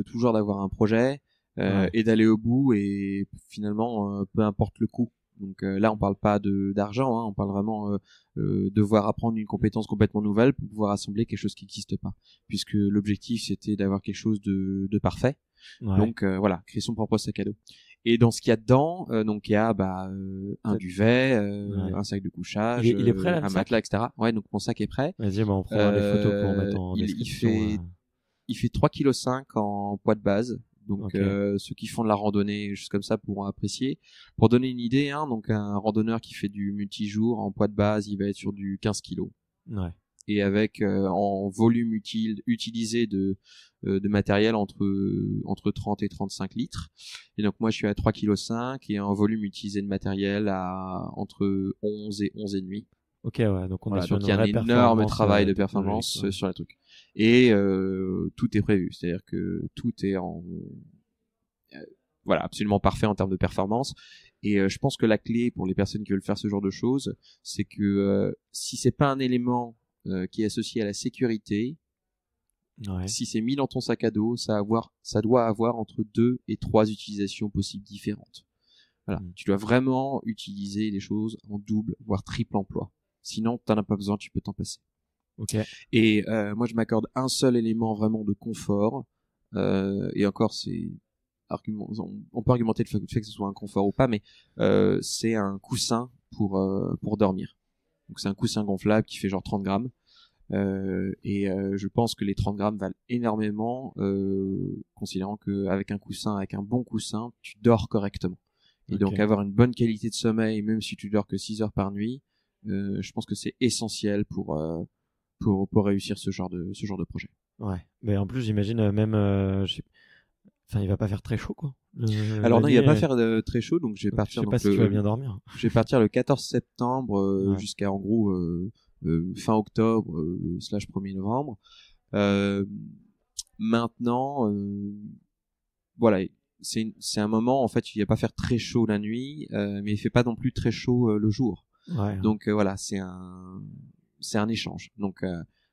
toujours d'avoir un projet et d'aller au bout, et finalement peu importe le coût. Donc là, on parle pas d'argent, hein, on parle vraiment devoir apprendre une compétence complètement nouvelle pour pouvoir assembler quelque chose qui n'existe pas, puisque l'objectif c'était d'avoir quelque chose de parfait. Ouais. Donc voilà, créer son propre sac à dos. Et dans ce qu'il y a dedans, donc il y a un duvet, un sac de couchage, il est prêt, là, un matelas, etc. Ouais, donc mon sac est prêt. Vas-y, on prendra des photos pour mettre en description. Il fait 3,5 kg en poids de base. Donc ceux qui font de la randonnée juste comme ça pourront apprécier. Pour donner une idée, hein, donc un randonneur qui fait du multijour en poids de base, il va être sur du 15 kg. Ouais. et avec en volume utilisé de matériel entre 30 et 35 litres. Et donc moi je suis à 3,5 kg et en volume utilisé de matériel à entre 11 et 11,5. Ok, ouais, donc on est sur donc une il y a un vraie énorme travail de technologique, performance ouais. sur les trucs. Et tout est prévu, c'est-à-dire que tout est absolument parfait en termes de performance. Et je pense que la clé pour les personnes qui veulent faire ce genre de choses, c'est que si c'est pas un élément qui est associé à la sécurité, si c'est mis dans ton sac à dos, ça doit avoir entre 2 et 3 utilisations possibles différentes. Voilà, tu dois vraiment utiliser les choses en double, voire triple emploi. Sinon, t'en as pas besoin, tu peux t'en passer. Okay. Et moi, je m'accorde un seul élément vraiment de confort. Et encore, on peut argumenter le fait que ce soit un confort ou pas, mais c'est un coussin pour dormir. Donc c'est un coussin gonflable qui fait genre 30 grammes. Je pense que les 30 grammes valent énormément, considérant qu'avec avec un bon coussin, tu dors correctement. Et donc avoir une bonne qualité de sommeil, même si tu dors que 6 heures par nuit, je pense que c'est essentiel pour réussir ce genre de projet. Ouais, mais en plus j'imagine même, il va pas faire très chaud quoi. Alors non, il va pas faire très chaud, donc je vais partir. Je sais pas si tu vas bien dormir. Je vais partir le 14 septembre jusqu'à en gros fin octobre / 1er novembre. Maintenant, voilà, c'est un moment en fait, il va pas faire très chaud la nuit, mais il fait pas non plus très chaud le jour. Ouais. Donc voilà, c'est un échange. Donc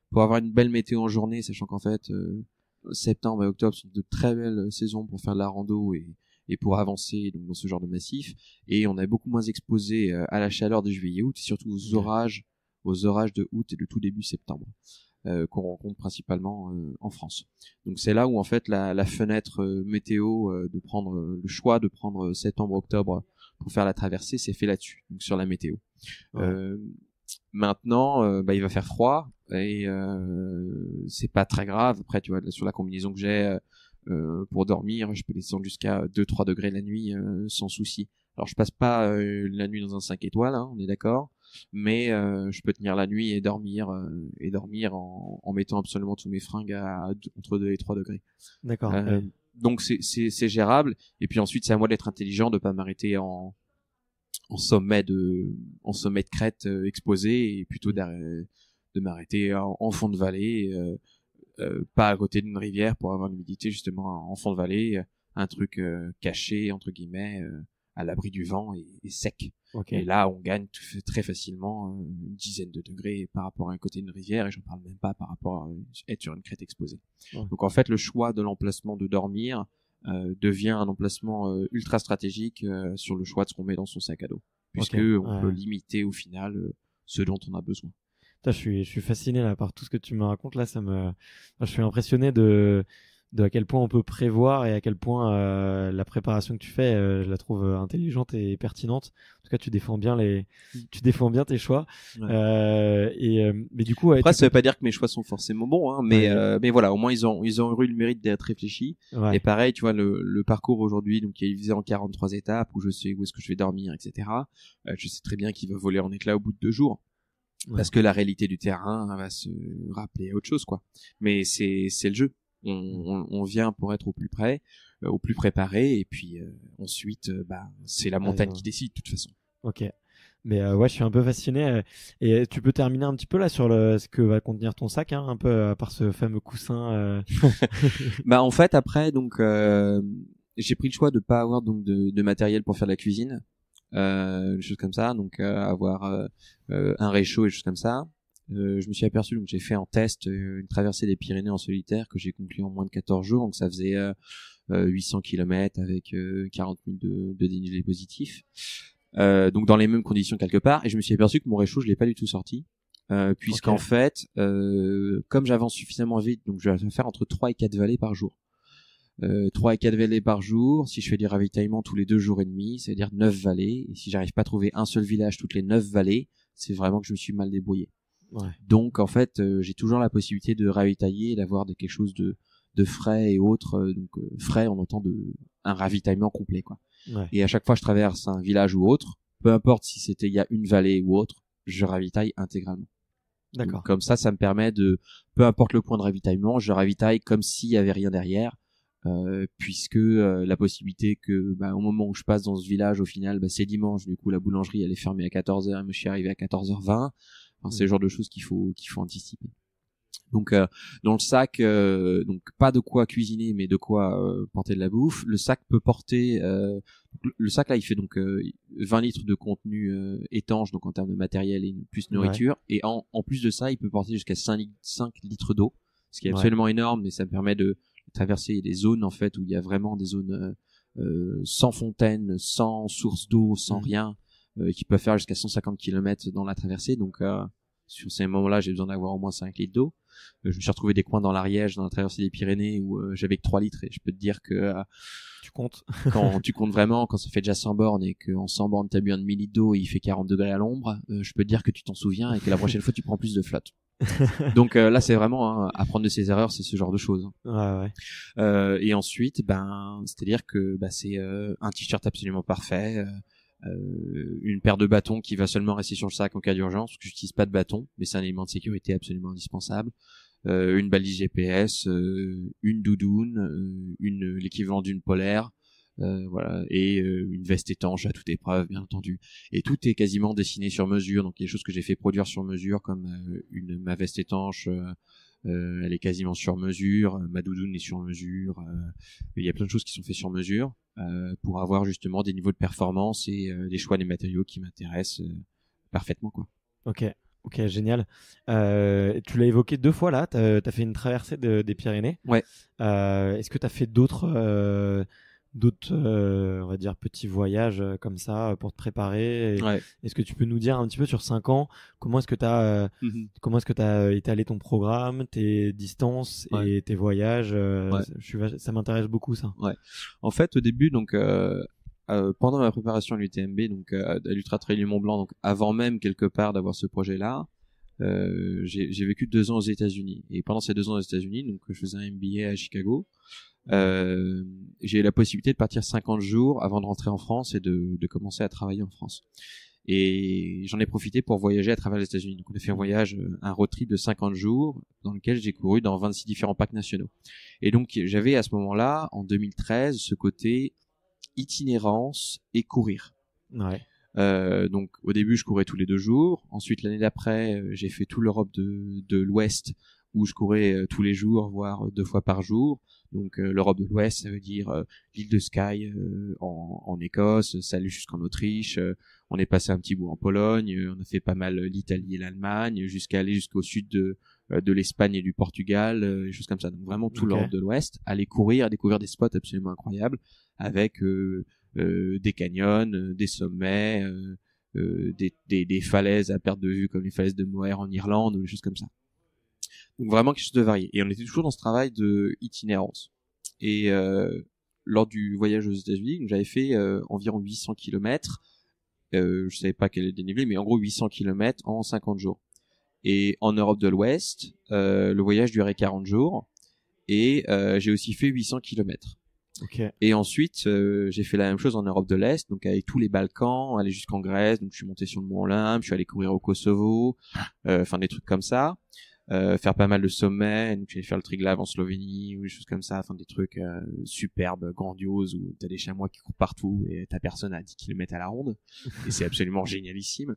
pour avoir une belle météo en journée, sachant qu'en fait septembre et octobre sont de très belles saisons pour faire de la rando et pour avancer donc dans ce genre de massif, et on est beaucoup moins exposé à la chaleur de juillet-août et surtout aux orages de août et de tout début septembre qu'on rencontre principalement en France. Donc c'est là où en fait la fenêtre météo de prendre le choix de prendre septembre-octobre pour faire la traversée s'est fait là-dessus, donc sur la météo. Ouais. Maintenant, il va faire froid et c'est pas très grave. Après, tu vois, sur la combinaison que j'ai pour dormir, je peux descendre jusqu'à 2-3 degrés la nuit sans souci. Alors, je passe pas la nuit dans un 5 étoiles, hein, on est d'accord, mais je peux tenir la nuit et dormir en mettant absolument tous mes fringues entre 2 et 3 degrés. D'accord. Donc c'est gérable. Et puis ensuite, c'est à moi d'être intelligent, de pas m'arrêter en sommet de crête exposé, et plutôt de m'arrêter en fond de vallée, pas à côté d'une rivière pour avoir l'humidité, justement en fond de vallée, un truc caché entre guillemets, à l'abri du vent et sec. Et là on gagne très facilement une dizaine de degrés par rapport à un côté d'une rivière, et j'en parle même pas par rapport à être sur une crête exposée. Donc en fait, le choix de l'emplacement de dormir devient un emplacement ultra stratégique sur le choix de ce qu'on met dans son sac à dos, puisque on peut limiter au final ce dont on a besoin. Je suis fasciné là par tout ce que tu me racontes là. Je suis impressionné de à quel point on peut prévoir et à quel point la préparation que tu fais, je la trouve intelligente et pertinente. En tout cas, tu défends bien tes choix. Ouais. Mais du coup, après, ça veut pas dire que mes choix sont forcément bons, hein, mais voilà, au moins ils ont eu le mérite d'être réfléchis. Ouais. Et pareil, tu vois, le parcours aujourd'hui, donc il est divisé en 43 étapes où je sais où est-ce que je vais dormir, etc. Je sais très bien qu'il va voler en éclats au bout de 2 jours. Ouais. Parce que la réalité du terrain va se rappeler à autre chose, quoi. Mais c'est le jeu. On vient pour être au plus près, au plus préparé, et puis ensuite, c'est la montagne qui décide de toute façon. Ok. Mais ouais, je suis un peu fasciné. Et tu peux terminer un petit peu là sur ce que va contenir ton sac, hein, un peu à part ce fameux coussin. En fait, après, donc j'ai pris le choix de pas avoir donc de matériel pour faire de la cuisine, des choses comme ça, donc avoir un réchaud et des choses comme ça. Je me suis aperçu, donc j'ai fait en test une traversée des Pyrénées en solitaire que j'ai conclu en moins de 14 jours, donc ça faisait 800 km avec 40 000 de dénivelé positif, donc dans les mêmes conditions quelque part, et je me suis aperçu que mon réchaud je l'ai pas du tout sorti, puisqu'en fait comme j'avance suffisamment vite, donc je vais faire entre 3 et 4 vallées par jour. 3 et 4 vallées par jour, si je fais du ravitaillement tous les 2 jours et demi, ça veut dire 9 vallées, et si j'arrive pas à trouver un seul village toutes les 9 vallées, c'est vraiment que je me suis mal débrouillé. Ouais. Donc en fait, j'ai toujours la possibilité de ravitailler et d'avoir quelque chose de frais et autres, donc frais on entend un ravitaillement complet, quoi. Ouais. Et à chaque fois que je traverse un village ou autre, peu importe si c'était il y a une vallée ou autre, je ravitaille intégralement. D'accord. Donc, comme ça me permet de, peu importe le point de ravitaillement, je ravitaille comme s'il y avait rien derrière, puisque la possibilité que, au moment où je passe dans ce village, au final, c'est dimanche, du coup la boulangerie elle est fermée à 14h, je suis arrivé à 14h20. Enfin, c'est le genre de choses qu'il faut anticiper. Donc dans le sac, donc pas de quoi cuisiner, mais de quoi porter de la bouffe. Le sac peut porter, le sac là, il fait donc 20 litres de contenu étanche, donc en termes de matériel et plus nourriture. Ouais. Et en plus de ça, il peut porter jusqu'à 5 litres d'eau, ce qui est absolument énorme, mais ça me permet de traverser des zones en fait où il y a vraiment des zones sans fontaine, sans source d'eau, sans rien, qui peuvent faire jusqu'à 150 km dans la traversée. Donc sur ces moments-là, j'ai besoin d'avoir au moins 5 litres d'eau. Je me suis retrouvé des coins dans l'Ariège, dans la traversée des Pyrénées, où j'avais que 3 litres, et je peux te dire que tu comptes. Quand tu comptes vraiment, quand ça fait déjà 100 bornes et qu'en 100 bornes t'as bu un demi-litre d'eau et il fait 40 degrés à l'ombre, je peux te dire que tu t'en souviens et que la prochaine fois tu prends plus de flotte. Donc là c'est vraiment apprendre de ses erreurs, c'est ce genre de choses. Ouais. Et ensuite, c'est-à-dire que c'est un t-shirt absolument parfait. Une paire de bâtons qui va seulement rester sur le sac en cas d'urgence, parce que j'utilise pas de bâton, mais c'est un élément de sécurité absolument indispensable. Une balise GPS, une doudoune, l'équivalent d'une polaire, voilà, et une veste étanche à toute épreuve, bien entendu. Et tout est quasiment dessiné sur mesure, donc il y a des choses que j'ai fait produire sur mesure, comme ma veste étanche. Elle est quasiment sur mesure, ma doudoune est sur mesure, il y a plein de choses qui sont faites sur mesure pour avoir justement des niveaux de performance et des choix des matériaux qui m'intéressent parfaitement, quoi. Ok, génial. Tu l'as évoqué 2 fois là, t'as fait une traversée des Pyrénées. Ouais. Est-ce que t'as fait d'autres on va dire petits voyages comme ça pour te préparer Ouais. Est-ce que tu peux nous dire un petit peu sur 5 ans comment est-ce que t'as étalé ton programme, tes distances et tes voyages ça m'intéresse beaucoup ça. Ouais. En fait au début donc pendant ma préparation à l'UTMB, donc à l'Ultra Trail du Mont Blanc, donc avant même quelque part d'avoir ce projet-là, j'ai vécu 2 ans aux États-Unis. Et pendant ces 2 ans aux États-Unis, donc je faisais un MBA à Chicago. J'ai eu la possibilité de partir 50 jours avant de rentrer en France et de commencer à travailler en France. Et j'en ai profité pour voyager à travers les États-Unis. Donc on a fait un road trip de 50 jours dans lequel j'ai couru dans 26 différents parcs nationaux. Et donc j'avais à ce moment-là, en 2013, ce côté itinérance et courir. Ouais. Donc au début je courais tous les 2 jours. Ensuite l'année d'après j'ai fait toute l'Europe de l'Ouest où je courais tous les jours, voire 2 fois par jour. Donc l'Europe de l'Ouest, ça veut dire l'île de Skye en Écosse, ça allait jusqu'en Autriche. On est passé un petit bout en Pologne, on a fait pas mal l'Italie et l'Allemagne, jusqu'à aller jusqu'au sud de l'Espagne et du Portugal, des choses comme ça. Donc vraiment tout l'Europe de l'Ouest, aller courir, à découvrir des spots absolument incroyables avec des canyons, des sommets, des falaises à perte de vue comme les falaises de Moher en Irlande ou des choses comme ça. Donc vraiment quelque chose de varié. Et on était toujours dans ce travail de itinérance. Et lors du voyage aux États-Unis, j'avais fait environ 800 km. Je savais pas quel est le dénivelé, mais en gros 800 km en 50 jours. Et en Europe de l'Ouest, le voyage durait 40 jours. Et j'ai aussi fait 800 km. Okay. Et ensuite, j'ai fait la même chose en Europe de l'Est, donc avec tous les Balkans, aller jusqu'en Grèce. Donc je suis monté sur le mont Olympe, je suis allé courir au Kosovo, enfin des trucs comme ça. Faire pas mal de sommets, donc j'allais faire le Triglav en Slovénie ou des choses comme ça, enfin des trucs superbes, grandioses où t'as des chamois qui courent partout et t'as personne à 10 km à la ronde et c'est absolument génialissime.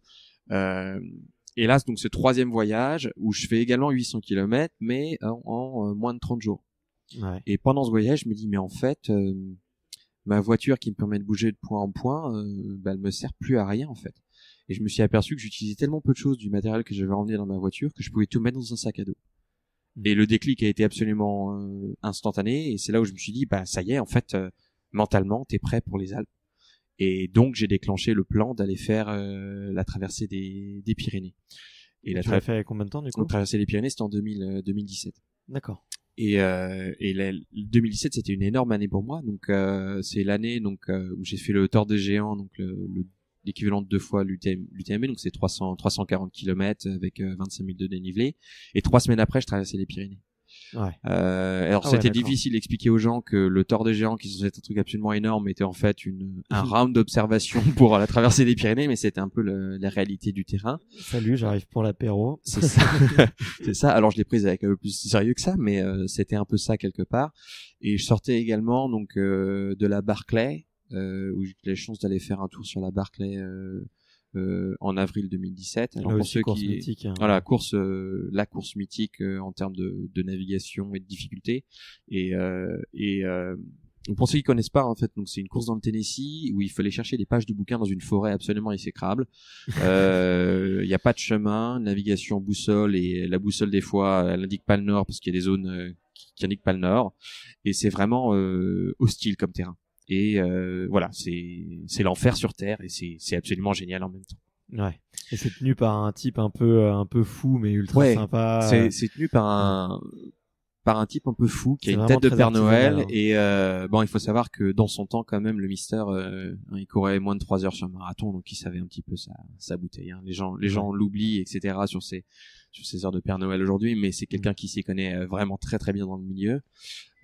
Et là donc ce 3e voyage où je fais également 800 km mais en moins de 30 jours. Ouais. Et pendant ce voyage, je me dis mais en fait ma voiture qui me permet de bouger de point en point, elle me sert plus à rien en fait. Et je me suis aperçu que j'utilisais tellement peu de choses du matériel que j'avais emmené dans ma voiture que je pouvais tout mettre dans un sac à dos. Et le déclic a été absolument instantané. Et c'est là où je me suis dit, ça y est, en fait, mentalement, t'es prêt pour les Alpes. Et donc, j'ai déclenché le plan d'aller faire la traversée des Pyrénées. Et tu l'as fait avec combien de temps, du coup? La traversée des Pyrénées, c'était en 2017. D'accord. Et 2017, c'était une énorme année pour moi. Donc, c'est l'année où j'ai fait le Tour des Géants, donc l'équivalent de 2 fois l'UTMB, donc c'est 340 km avec 25 000 de dénivelé. Et 3 semaines après, je traversais les Pyrénées. Ouais. Alors Ah c'était ouais, d'accord. difficile d'expliquer aux gens que le Tour des Géants, qui est censé être un truc absolument énorme, était en fait un round d'observation pour la traversée des Pyrénées, mais c'était un peu la réalité du terrain. Salut, j'arrive pour l'apéro. C'est ça. C'est ça. Alors je l'ai prise avec un peu plus sérieux que ça, mais c'était un peu ça quelque part. Et je sortais également donc de la Barclay, où j'ai eu la chance d'aller faire un tour sur la Barclay en avril 2017. Alors Là pour aussi, ceux course qui mythique. Hein. voilà, la course mythique en termes de navigation et de difficulté. Donc pour ceux qui connaissent pas, en fait, donc c'est une course dans le Tennessee où il fallait chercher des pages de bouquins dans une forêt absolument exécrable. Il y a pas de chemin, navigation boussole, et la boussole des fois elle indique pas le nord parce qu'il y a des zones qui indiquent pas le nord, et c'est vraiment hostile comme terrain. Et voilà, c'est l'enfer sur terre, et c'est absolument génial en même temps. Ouais. Et c'est tenu par un type un peu fou mais ultra sympa. C'est tenu par un type un peu fou qui a une vraiment tête de très Père Noël, artisanal, hein. et bon, il faut savoir que dans son temps quand même le Mister il courait moins de 3 heures sur un marathon, donc il savait un petit peu sa bouteille, hein. Les gens l'oublient, etc., sur ses heures de Père Noël aujourd'hui, mais c'est quelqu'un qui s'y connaît vraiment très très bien dans le milieu,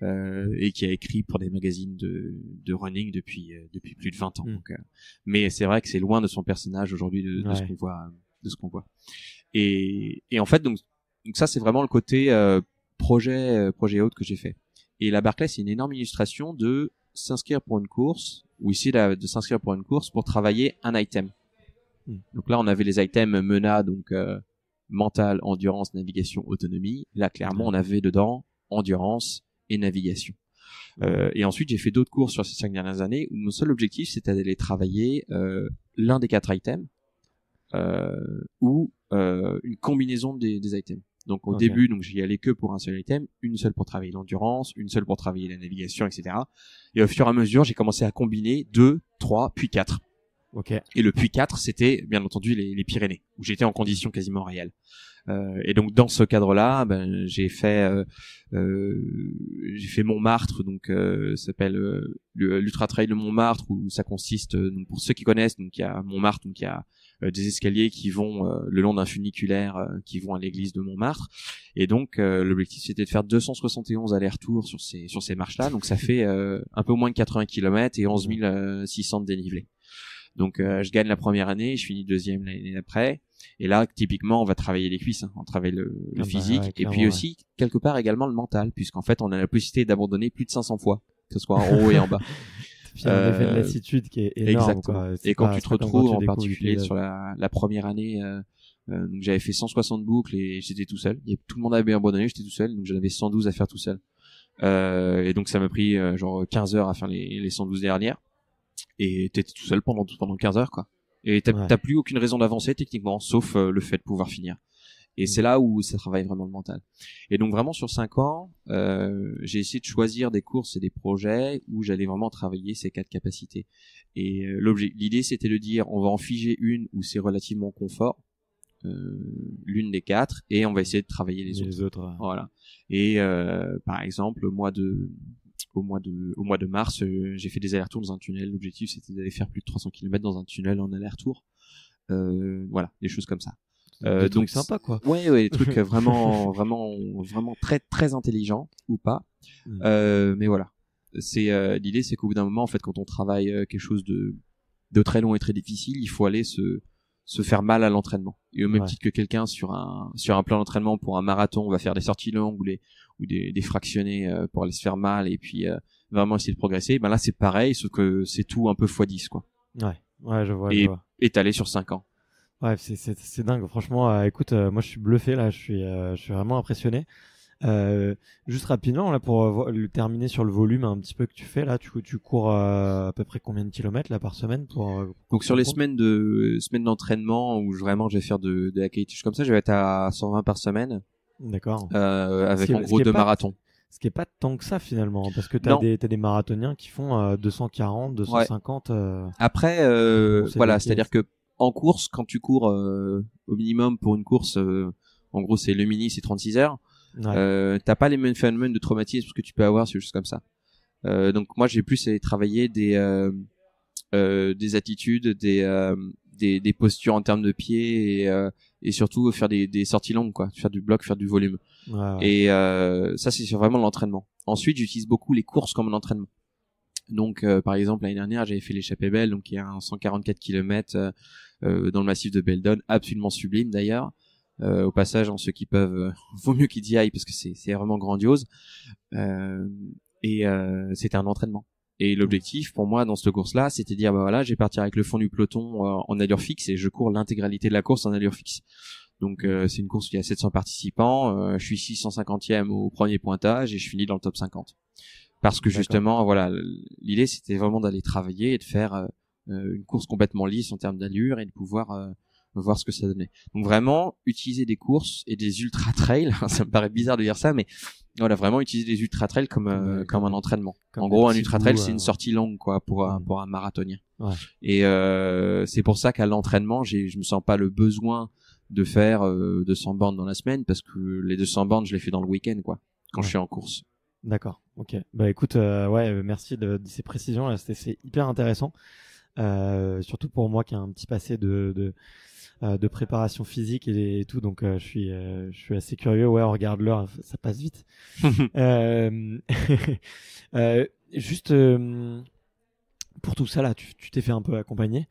et qui a écrit pour des magazines de running depuis plus de 20 ans. Donc, mais c'est vrai que c'est loin de son personnage aujourd'hui, de ce qu'on voit. Et en fait donc ça c'est vraiment le côté projet haute que j'ai fait. Et la Barclay, c'est une énorme illustration de s'inscrire pour une course, ou ici de s'inscrire pour une course pour travailler un item. Donc là on avait les items MENA, donc mental, endurance, navigation, autonomie. Là clairement on avait dedans endurance et navigation. Et ensuite j'ai fait d'autres courses sur ces 5 dernières années où mon seul objectif c'était d'aller travailler l'un des 4 items, ou une combinaison des items. Donc au début, donc j'y allais que pour un seul item, une seule pour travailler l'endurance, une seule pour travailler la navigation, etc. Et au fur et à mesure, j'ai commencé à combiner 2, 3, puis 4. Okay. Et le puis 4, c'était bien entendu les Pyrénées, où j'étais en conditions quasiment réelles. Et donc dans ce cadre-là, j'ai fait Montmartre, donc ça s'appelle l'Ultra Trail de Montmartre, où ça consiste, donc pour ceux qui connaissent, donc il y a Montmartre, donc il y a des escaliers qui vont le long d'un funiculaire qui vont à l'église de Montmartre, et donc l'objectif c'était de faire 271 allers-retours sur ces marches-là, donc ça fait un peu moins de 80 km et 11 600 de dénivelé. Donc je gagne la première année, je finis deuxième l'année d'après, et là typiquement on va travailler les cuisses, hein. On travaille le physique, et puis aussi quelque part également le mental, puisqu'en fait on a la possibilité d'abandonner plus de 500 fois, que ce soit en haut et en bas. Il y a un effet de lassitude qui est énorme. Exactement. Quoi. Et quand tu te retrouves en particulier sur la première année, donc j'avais fait 160 boucles et j'étais tout seul. Tout le monde avait abandonné, j'étais tout seul, donc j'en avais 112 à faire tout seul. Et donc ça m'a pris genre 15 heures à faire les 112 dernières. Et t'étais tout seul pendant 15 heures, quoi. Et t'as plus aucune raison d'avancer techniquement, sauf le fait de pouvoir finir. Et c'est là où ça travaille vraiment le mental. Et donc vraiment sur 5 ans, j'ai essayé de choisir des courses et des projets où j'allais vraiment travailler ces 4 capacités. Et l'idée c'était de dire on va en figer une où c'est relativement confort, l'une des 4, et on va essayer de travailler les autres. Voilà. Et par exemple au mois de mars, j'ai fait des allers-retours dans un tunnel. L'objectif c'était d'aller faire plus de 300 km dans un tunnel en aller-retour. Voilà, des choses comme ça. Donc sympa, quoi. Ouais, des trucs vraiment très très intelligents ou pas. Mais voilà, c'est l'idée, c'est qu'au bout d'un moment, en fait, quand on travaille quelque chose de très long et très difficile, il faut aller se faire mal à l'entraînement. Et au même titre que quelqu'un sur un plan d'entraînement pour un marathon va faire des sorties longues ou des fractionnés pour aller se faire mal et puis vraiment essayer de progresser, là c'est pareil, sauf que c'est tout un peu x10, quoi. Ouais, je vois. Et étalé sur 5 ans. Ouais, c'est dingue. Franchement, écoute, moi je suis bluffé là. Je suis vraiment impressionné. Juste rapidement là pour le terminer sur le volume un petit peu que tu fais là. Tu cours à peu près combien de kilomètres là par semaine pour Donc sur les semaines d'entraînement où vraiment je vais faire de la qualité comme ça, je vais être à 120 par semaine. D'accord. Avec en gros 2 marathons. Ce qui est pas tant que ça finalement, parce que t'as des marathoniens qui font 240, 250. Après, voilà, c'est-à-dire que en course, quand tu cours au minimum pour une course, en gros c'est le mini, c'est 36 heures. T'as pas les mêmes phénomènes de traumatisme que tu peux avoir sur des choses comme ça. Donc moi j'ai plus travaillé des attitudes, des des postures en termes de pieds et surtout faire des sorties longues, quoi, faire du bloc, faire du volume. Et ça, c'est sur vraiment l'entraînement. Ensuite, j'utilise beaucoup les courses comme un entraînement. Donc, par exemple, l'année dernière, j'avais fait l'échappée belle, donc il y a un 144 km dans le massif de Beldon, absolument sublime d'ailleurs. Au passage, ceux qui peuvent, vaut mieux qu'ils y aillent parce que c'est vraiment grandiose. C'était un entraînement. Et l'objectif pour moi dans cette course-là, c'était de dire bah voilà, j'ai parti avec le fond du peloton en allure fixe et je cours l'intégralité de la course en allure fixe. Donc c'est une course où il y a 700 participants, je suis 650e au premier pointage et je finis dans le top 50. Parce que justement, voilà, l'idée c'était vraiment d'aller travailler et de faire une course complètement lisse en termes d'allure et de pouvoir voir ce que ça donnait. Donc vraiment utiliser des courses et des ultra trails, ça me paraît bizarre de dire ça, mais voilà, vraiment utiliser des ultra trails comme un entraînement. En gros, un ultra trail c'est une sortie longue quoi pour un marathonien. Ouais. Et c'est pour ça qu'à l'entraînement, je me sens pas le besoin de faire 200 bornes dans la semaine parce que les 200 bornes je les fais dans le week-end quoi, quand je suis en course. D'accord. OK. Bah écoute merci de ces précisions là, c'est hyper intéressant. Surtout pour moi qui ai un petit passé de préparation physique et tout, donc je suis assez curieux. Ouais, on regarde l'heure, ça passe vite. Juste pour tout ça là, tu t'es fait un peu accompagner.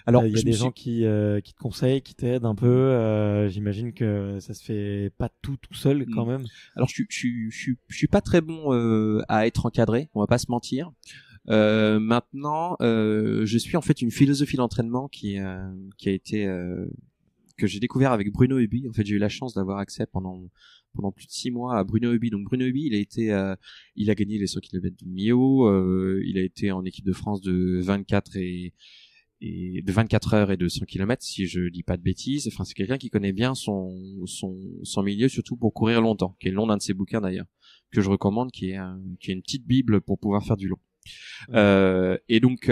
Alors, il y a des gens qui te conseillent, qui t'aident un peu. J'imagine que ça se fait pas tout seul quand même. Alors, je suis pas très bon à être encadré. On va pas se mentir. Maintenant, je suis en fait une philosophie d'entraînement qui a été que j'ai découvert avec Bruno Hubi. En fait, j'ai eu la chance d'avoir accès pendant plus de 6 mois à Bruno Hubi. Donc Bruno Hubi, il a gagné les 100 km de Millau, il a été en équipe de France de 24 et de 24 heures et de 100 km si je dis pas de bêtises. Enfin, c'est quelqu'un qui connaît bien son milieu, surtout pour courir longtemps, qui est le nom d'un de ses bouquins d'ailleurs, que je recommande, qui est une petite bible pour pouvoir faire du long. Et donc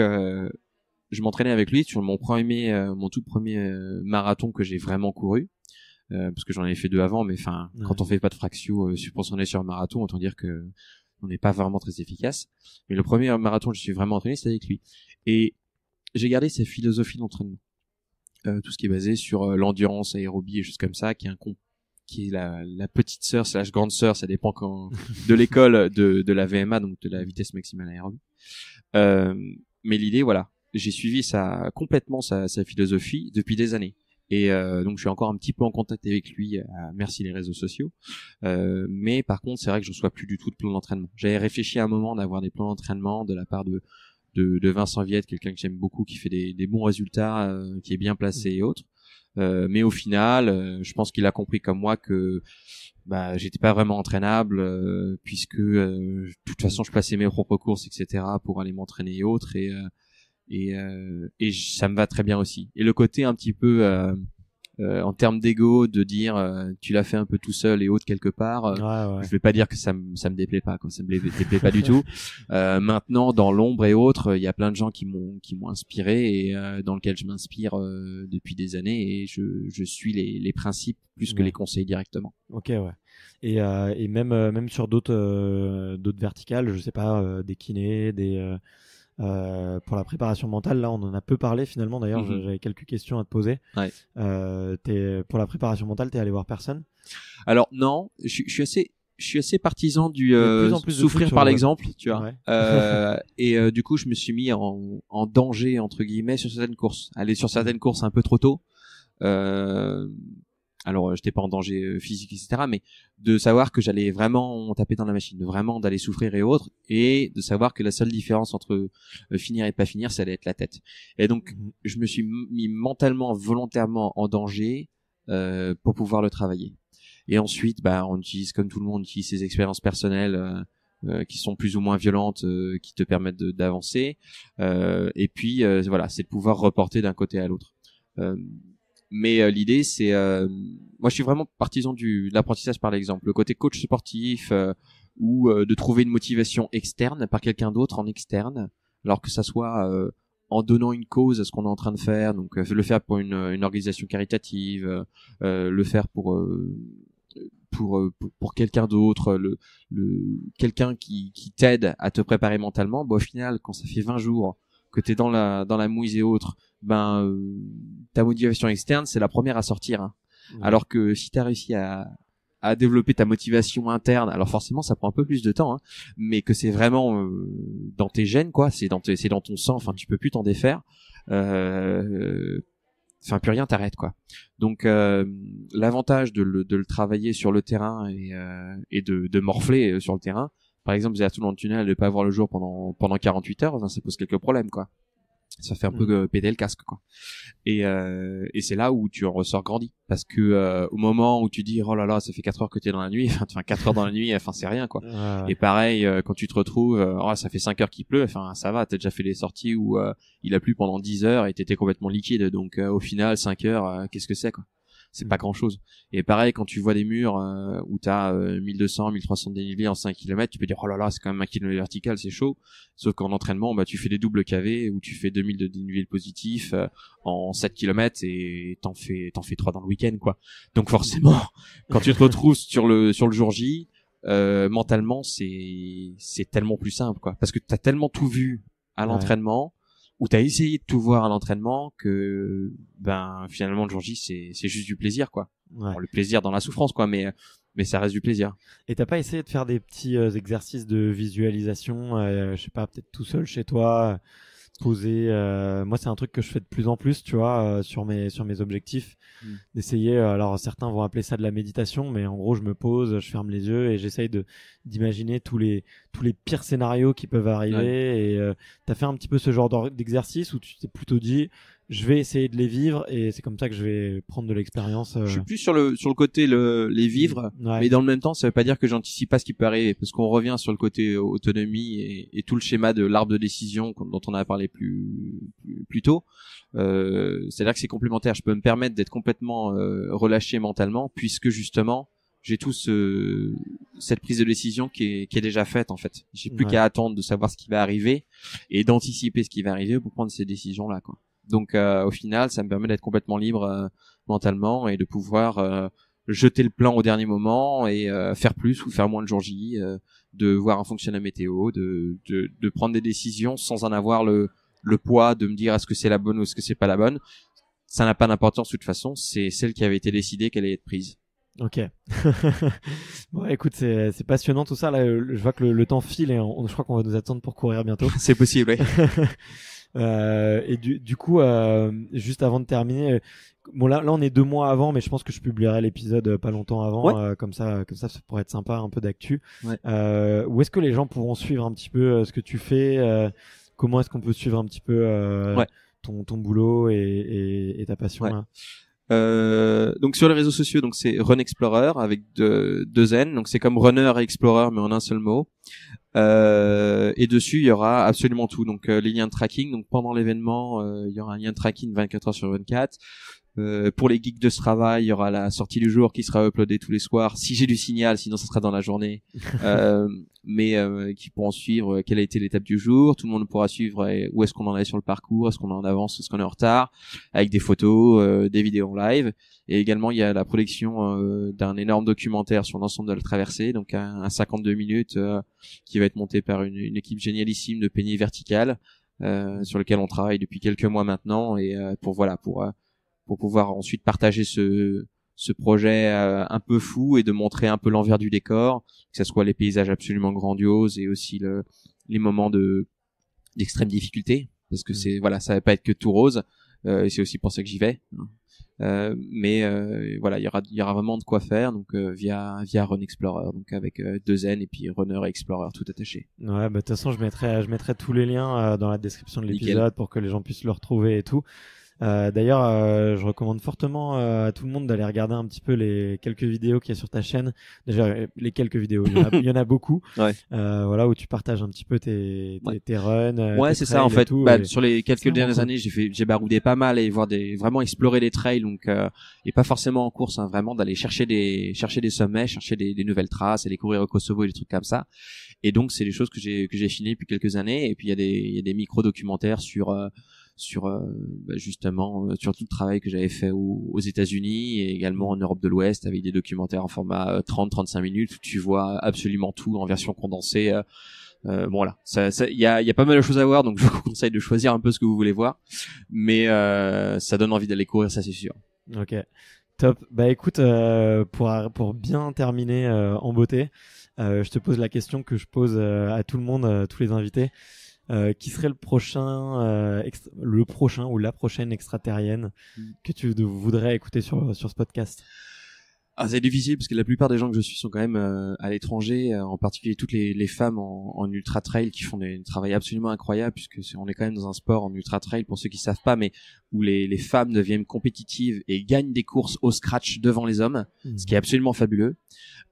je m'entraînais avec lui sur mon tout premier marathon que j'ai vraiment couru, parce que j'en avais fait 2 avant, mais enfin quand on fait pas de fractio pour s'entraîner sur un marathon, autant dire que on n'est pas vraiment très efficace. Mais le premier marathon que je suis vraiment entraîné, c'était avec lui. Et j'ai gardé sa philosophie d'entraînement, tout ce qui est basé sur l'endurance, aérobie et choses comme ça, qui est la petite sœur / grande sœur, ça dépend de l'école de la VMA, donc de la vitesse maximale aérobie. Mais l'idée, voilà, j'ai suivi complètement sa philosophie depuis des années. Et donc je suis encore un petit peu en contact avec lui, merci les réseaux sociaux. Mais par contre, c'est vrai que je reçois plus du tout de plan d'entraînement. J'avais réfléchi à un moment d'avoir des plans d'entraînement de la part de Vincent Viette, quelqu'un que j'aime beaucoup, qui fait des bons résultats, qui est bien placé et autres. Mais au final, je pense qu'il a compris comme moi que j'étais pas vraiment entraînable, puisque de toute façon je passais mes propres courses, etc. pour aller m'entraîner et autres, et ça me va très bien aussi. Et le côté un petit peu en termes d'ego, de dire tu l'as fait un peu tout seul et autres quelque part, je vais pas dire que ça me déplaît pas, quoi, ça me déplaît pas du tout. Maintenant, dans l'ombre et autres, il y a plein de gens qui m'ont inspiré et dans lequel je m'inspire depuis des années, et je suis les principes plus que les conseils directement. Ok, ouais. Et même sur d'autres verticales, je sais pas, des kinés, pour la préparation mentale, là on en a peu parlé finalement, d'ailleurs. J'avais quelques questions à te poser. Pour la préparation mentale, t'es allé voir personne? Alors non, je suis assez partisan du souffrir par l'exemple, tu vois. Et du coup je me suis mis en danger entre guillemets sur certaines courses, aller sur certaines courses un peu trop tôt. Alors j'étais pas en danger physique, etc., mais de savoir que j'allais vraiment taper dans la machine, d'aller souffrir et autres, et de savoir que la seule différence entre finir et pas finir, ça allait être la tête. Et donc je me suis mis mentalement, volontairement en danger pour pouvoir le travailler. Et ensuite, on utilise, comme tout le monde, utilise ses expériences personnelles qui sont plus ou moins violentes, qui te permettent d'avancer. Et puis voilà, c'est de pouvoir reporter d'un côté à l'autre. Mais l'idée, c'est, moi, je suis vraiment partisan de l'apprentissage par l'exemple. Le côté coach sportif ou de trouver une motivation externe par quelqu'un d'autre en externe, alors que ça soit en donnant une cause à ce qu'on est en train de faire. Donc, le faire pour une organisation caritative, le faire pour quelqu'un d'autre, quelqu'un qui t'aide à te préparer mentalement. Au final, quand ça fait 20 jours que t'es dans la mouise et autres, ta motivation externe, c'est la première à sortir, hein. Alors que si t'as réussi à développer ta motivation interne, alors forcément ça prend un peu plus de temps, hein, mais que c'est vraiment dans tes gènes, quoi, c'est dans ton sang, enfin tu peux plus t'en défaire, enfin plus rien t'arrête, quoi. Donc l'avantage de le travailler sur le terrain et de morfler sur le terrain, par exemple à tout dans le tunnel, de pas avoir le jour pendant 48 heures, ça pose quelques problèmes, quoi. Ça fait un peu péter le casque, quoi. Et c'est là où tu en ressors grandi, parce que au moment où tu dis oh là là, ça fait 4 heures que t'es dans la nuit, enfin 4 heures dans la nuit, enfin c'est rien, quoi. Et pareil quand tu te retrouves oh ça fait 5 heures qu'il pleut, enfin ça va, t'as déjà fait des sorties où il a plu pendant 10 heures et t'étais complètement liquide, donc au final 5 heures qu'est-ce que c'est, quoi. C'est pas grand chose. Et pareil, quand tu vois des murs où t'as 1200, 1300 dénivelés en 5 km, tu peux dire oh là là, c'est quand même 1 km vertical, c'est chaud. Sauf qu'en entraînement, tu fais des doubles KV où tu fais 2000 de dénivelé positif en 7 km et t'en fais 3 dans le week-end, quoi. Donc forcément, quand tu te retrouves sur le jour J, mentalement, c'est tellement plus simple, quoi. Parce que t'as tellement tout vu à l'entraînement, où t'as essayé de tout voir à l'entraînement que finalement le jour J c'est juste du plaisir, quoi. Bon, le plaisir dans la souffrance, quoi, mais ça reste du plaisir. Et t'as pas essayé de faire des petits exercices de visualisation, je sais pas, peut-être tout seul chez toi, poser, moi c'est un truc que je fais de plus en plus, tu vois, sur mes objectifs, d'essayer, alors certains vont appeler ça de la méditation, mais en gros je me pose, je ferme les yeux et j'essaye d'imaginer tous les pires scénarios qui peuvent arriver. Et t'as fait un petit peu ce genre d'exercice où tu t'es plutôt dit je vais essayer de les vivre et c'est comme ça que je vais prendre de l'expérience. Je suis plus sur le côté les vivre, mais dans le même temps ça veut pas dire que j'anticipe pas ce qui peut arriver, parce qu'on revient sur le côté autonomie et tout le schéma de l'arbre de décision dont on a parlé plus tôt. C'est-à-dire que c'est complémentaire. Je peux me permettre d'être complètement relâché mentalement, puisque justement j'ai cette prise de décision qui est déjà faite, en fait. J'ai plus qu'à attendre de savoir ce qui va arriver et d'anticiper ce qui va arriver pour prendre ces décisions là, quoi. Donc au final ça me permet d'être complètement libre mentalement et de pouvoir jeter le plan au dernier moment et faire plus ou faire moins le jour J, de voir en fonction de la météo, de prendre des décisions sans en avoir le poids de me dire est-ce que c'est la bonne ou est-ce que c'est pas la bonne. Ça n'a pas d'importance de toute façon, c'est celle qui avait été décidée qu'elle allait être prise. Ok. Bon, écoute, c'est passionnant tout ça. Là, je vois que le temps file et je crois qu'on va nous attendre pour courir bientôt. C'est possible, oui. Et du coup, juste avant de terminer, bon là on est 2 mois avant, mais je pense que je publierai l'épisode pas longtemps avant, comme ça pourrait être sympa, un peu d'actu. Où est-ce que les gens pourront suivre un petit peu ce que tu fais, comment est-ce qu'on peut suivre un petit peu ton boulot et ta passion là? Donc sur les réseaux sociaux, donc c'est Run Explorer avec deux N, donc c'est comme Runner et Explorer mais en un seul mot. Et dessus il y aura absolument tout, donc les liens de tracking, donc pendant l'événement il y aura un lien de tracking 24 heures sur 24. Pour les geeks de ce travail, il y aura la sortie du jour qui sera uploadée tous les soirs, si j'ai du signal, sinon ça sera dans la journée. Mais qui pourront suivre quelle a été l'étape du jour. Tout le monde pourra suivre où est-ce qu'on en est sur le parcours, est-ce qu'on est en avance, est-ce qu'on est en retard, avec des photos, des vidéos en live. Et également il y a la production d'un énorme documentaire sur l'ensemble de la traversée, donc un 52 minutes qui va être monté par une équipe génialissime de Penny Vertical, sur lequel on travaille depuis quelques mois maintenant, et pour pouvoir ensuite partager ce projet un peu fou et de montrer un peu l'envers du décor, que ce soit les paysages absolument grandioses et aussi les moments d'extrême difficulté, parce que ça va pas être que tout rose, et c'est aussi pour ça que j'y vais. Mais il y aura vraiment de quoi faire, donc via Run Explorer, donc avec 2 N et puis Runner et Explorer tout attaché. Ouais, de toute façon je mettrai tous les liens dans la description de l'épisode pour que les gens puissent le retrouver et tout. D'ailleurs, je recommande fortement à tout le monde d'aller regarder un petit peu les quelques vidéos qu'il y a sur ta chaîne. Déjà, les quelques vidéos, il y en a beaucoup. Où tu partages un petit peu tes runs. Ouais, c'est ça en fait. Sur les quelques dernières années, j'ai baroudé pas mal et vraiment explorer des trails, donc et pas forcément en course, hein, vraiment d'aller chercher des sommets, chercher des nouvelles traces, aller courir au Kosovo et des trucs comme ça. Et donc c'est des choses que j'ai filées depuis quelques années. Et puis il y a des micro documentaires sur justement sur tout le travail que j'avais fait aux États-Unis et également en Europe de l'Ouest, avec des documentaires en format 30-35 minutes où tu vois absolument tout en version condensée Bon voilà, il y a pas mal de choses à voir, donc je vous conseille de choisir un peu ce que vous voulez voir, mais ça donne envie d'aller courir, ça c'est sûr. Ok, top. Bah écoute, pour bien terminer en beauté, je te pose la question que je pose à tout le monde, tous les invités. Qui serait le prochain ou la prochaine extraterrienne que tu voudrais écouter sur ce podcast? Ah, c'est difficile parce que la plupart des gens que je suis sont quand même à l'étranger, en particulier toutes les femmes en ultra trail qui font un travail absolument incroyable, puisque on est quand même dans un sport en ultra trail, pour ceux qui savent pas, mais où les femmes deviennent compétitives et gagnent des courses au scratch devant les hommes, ce qui est absolument fabuleux.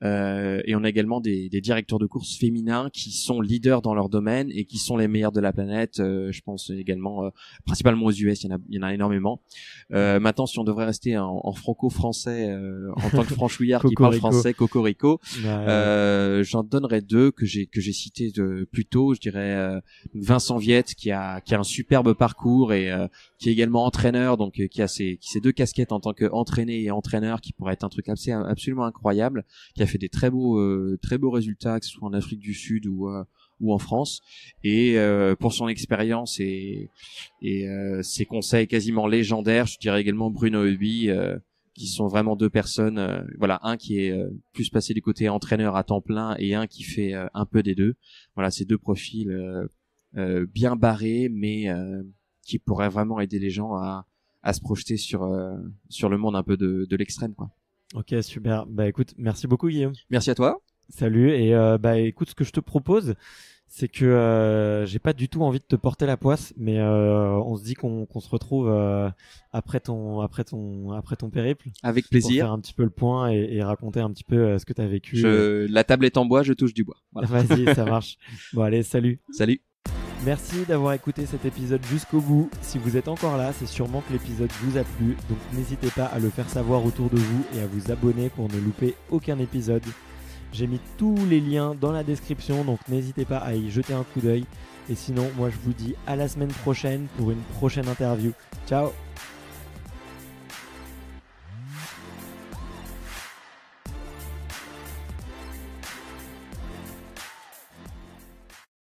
Et on a également des directeurs de course féminins qui sont leaders dans leur domaine et qui sont les meilleurs de la planète. Je pense également principalement aux US, il y en a énormément. Maintenant, si on devrait rester en franco-français en tant que franchouillard qui parle français, cocorico, j'en donnerais deux que j'ai cités plus tôt. Je dirais Vincent Viette qui a un superbe parcours et qui est également entraîneur, donc qui a ses deux casquettes en tant qu'entraîné et entraîneur, qui pourrait être un truc absolument incroyable, qui a fait des très beaux résultats, que ce soit en Afrique du Sud ou en France, et pour son expérience et ses conseils quasiment légendaires, je dirais également Bruno Hubi, qui sont vraiment deux personnes, voilà, un qui est plus passé du côté entraîneur à temps plein et un qui fait un peu des deux. Voilà, ces deux profils bien barrés, mais qui pourraient vraiment aider les gens à se projeter sur le monde un peu de l'extrême, quoi. Ok, super. Bah écoute, merci beaucoup Guillaume. Merci à toi. Salut, et bah écoute, ce que je te propose, c'est que j'ai pas du tout envie de te porter la poisse, mais on se dit qu'on se retrouve après ton périple. Avec plaisir. Pour faire un petit peu le point et raconter un petit peu ce que tu as vécu. La table est en bois, je touche du bois. Voilà. Vas-y, ça marche. Bon allez, salut. Salut. Merci d'avoir écouté cet épisode jusqu'au bout. Si vous êtes encore là, c'est sûrement que l'épisode vous a plu, donc n'hésitez pas à le faire savoir autour de vous et à vous abonner pour ne louper aucun épisode. J'ai mis tous les liens dans la description, donc n'hésitez pas à y jeter un coup d'œil. Et sinon, moi je vous dis à la semaine prochaine pour une prochaine interview. Ciao!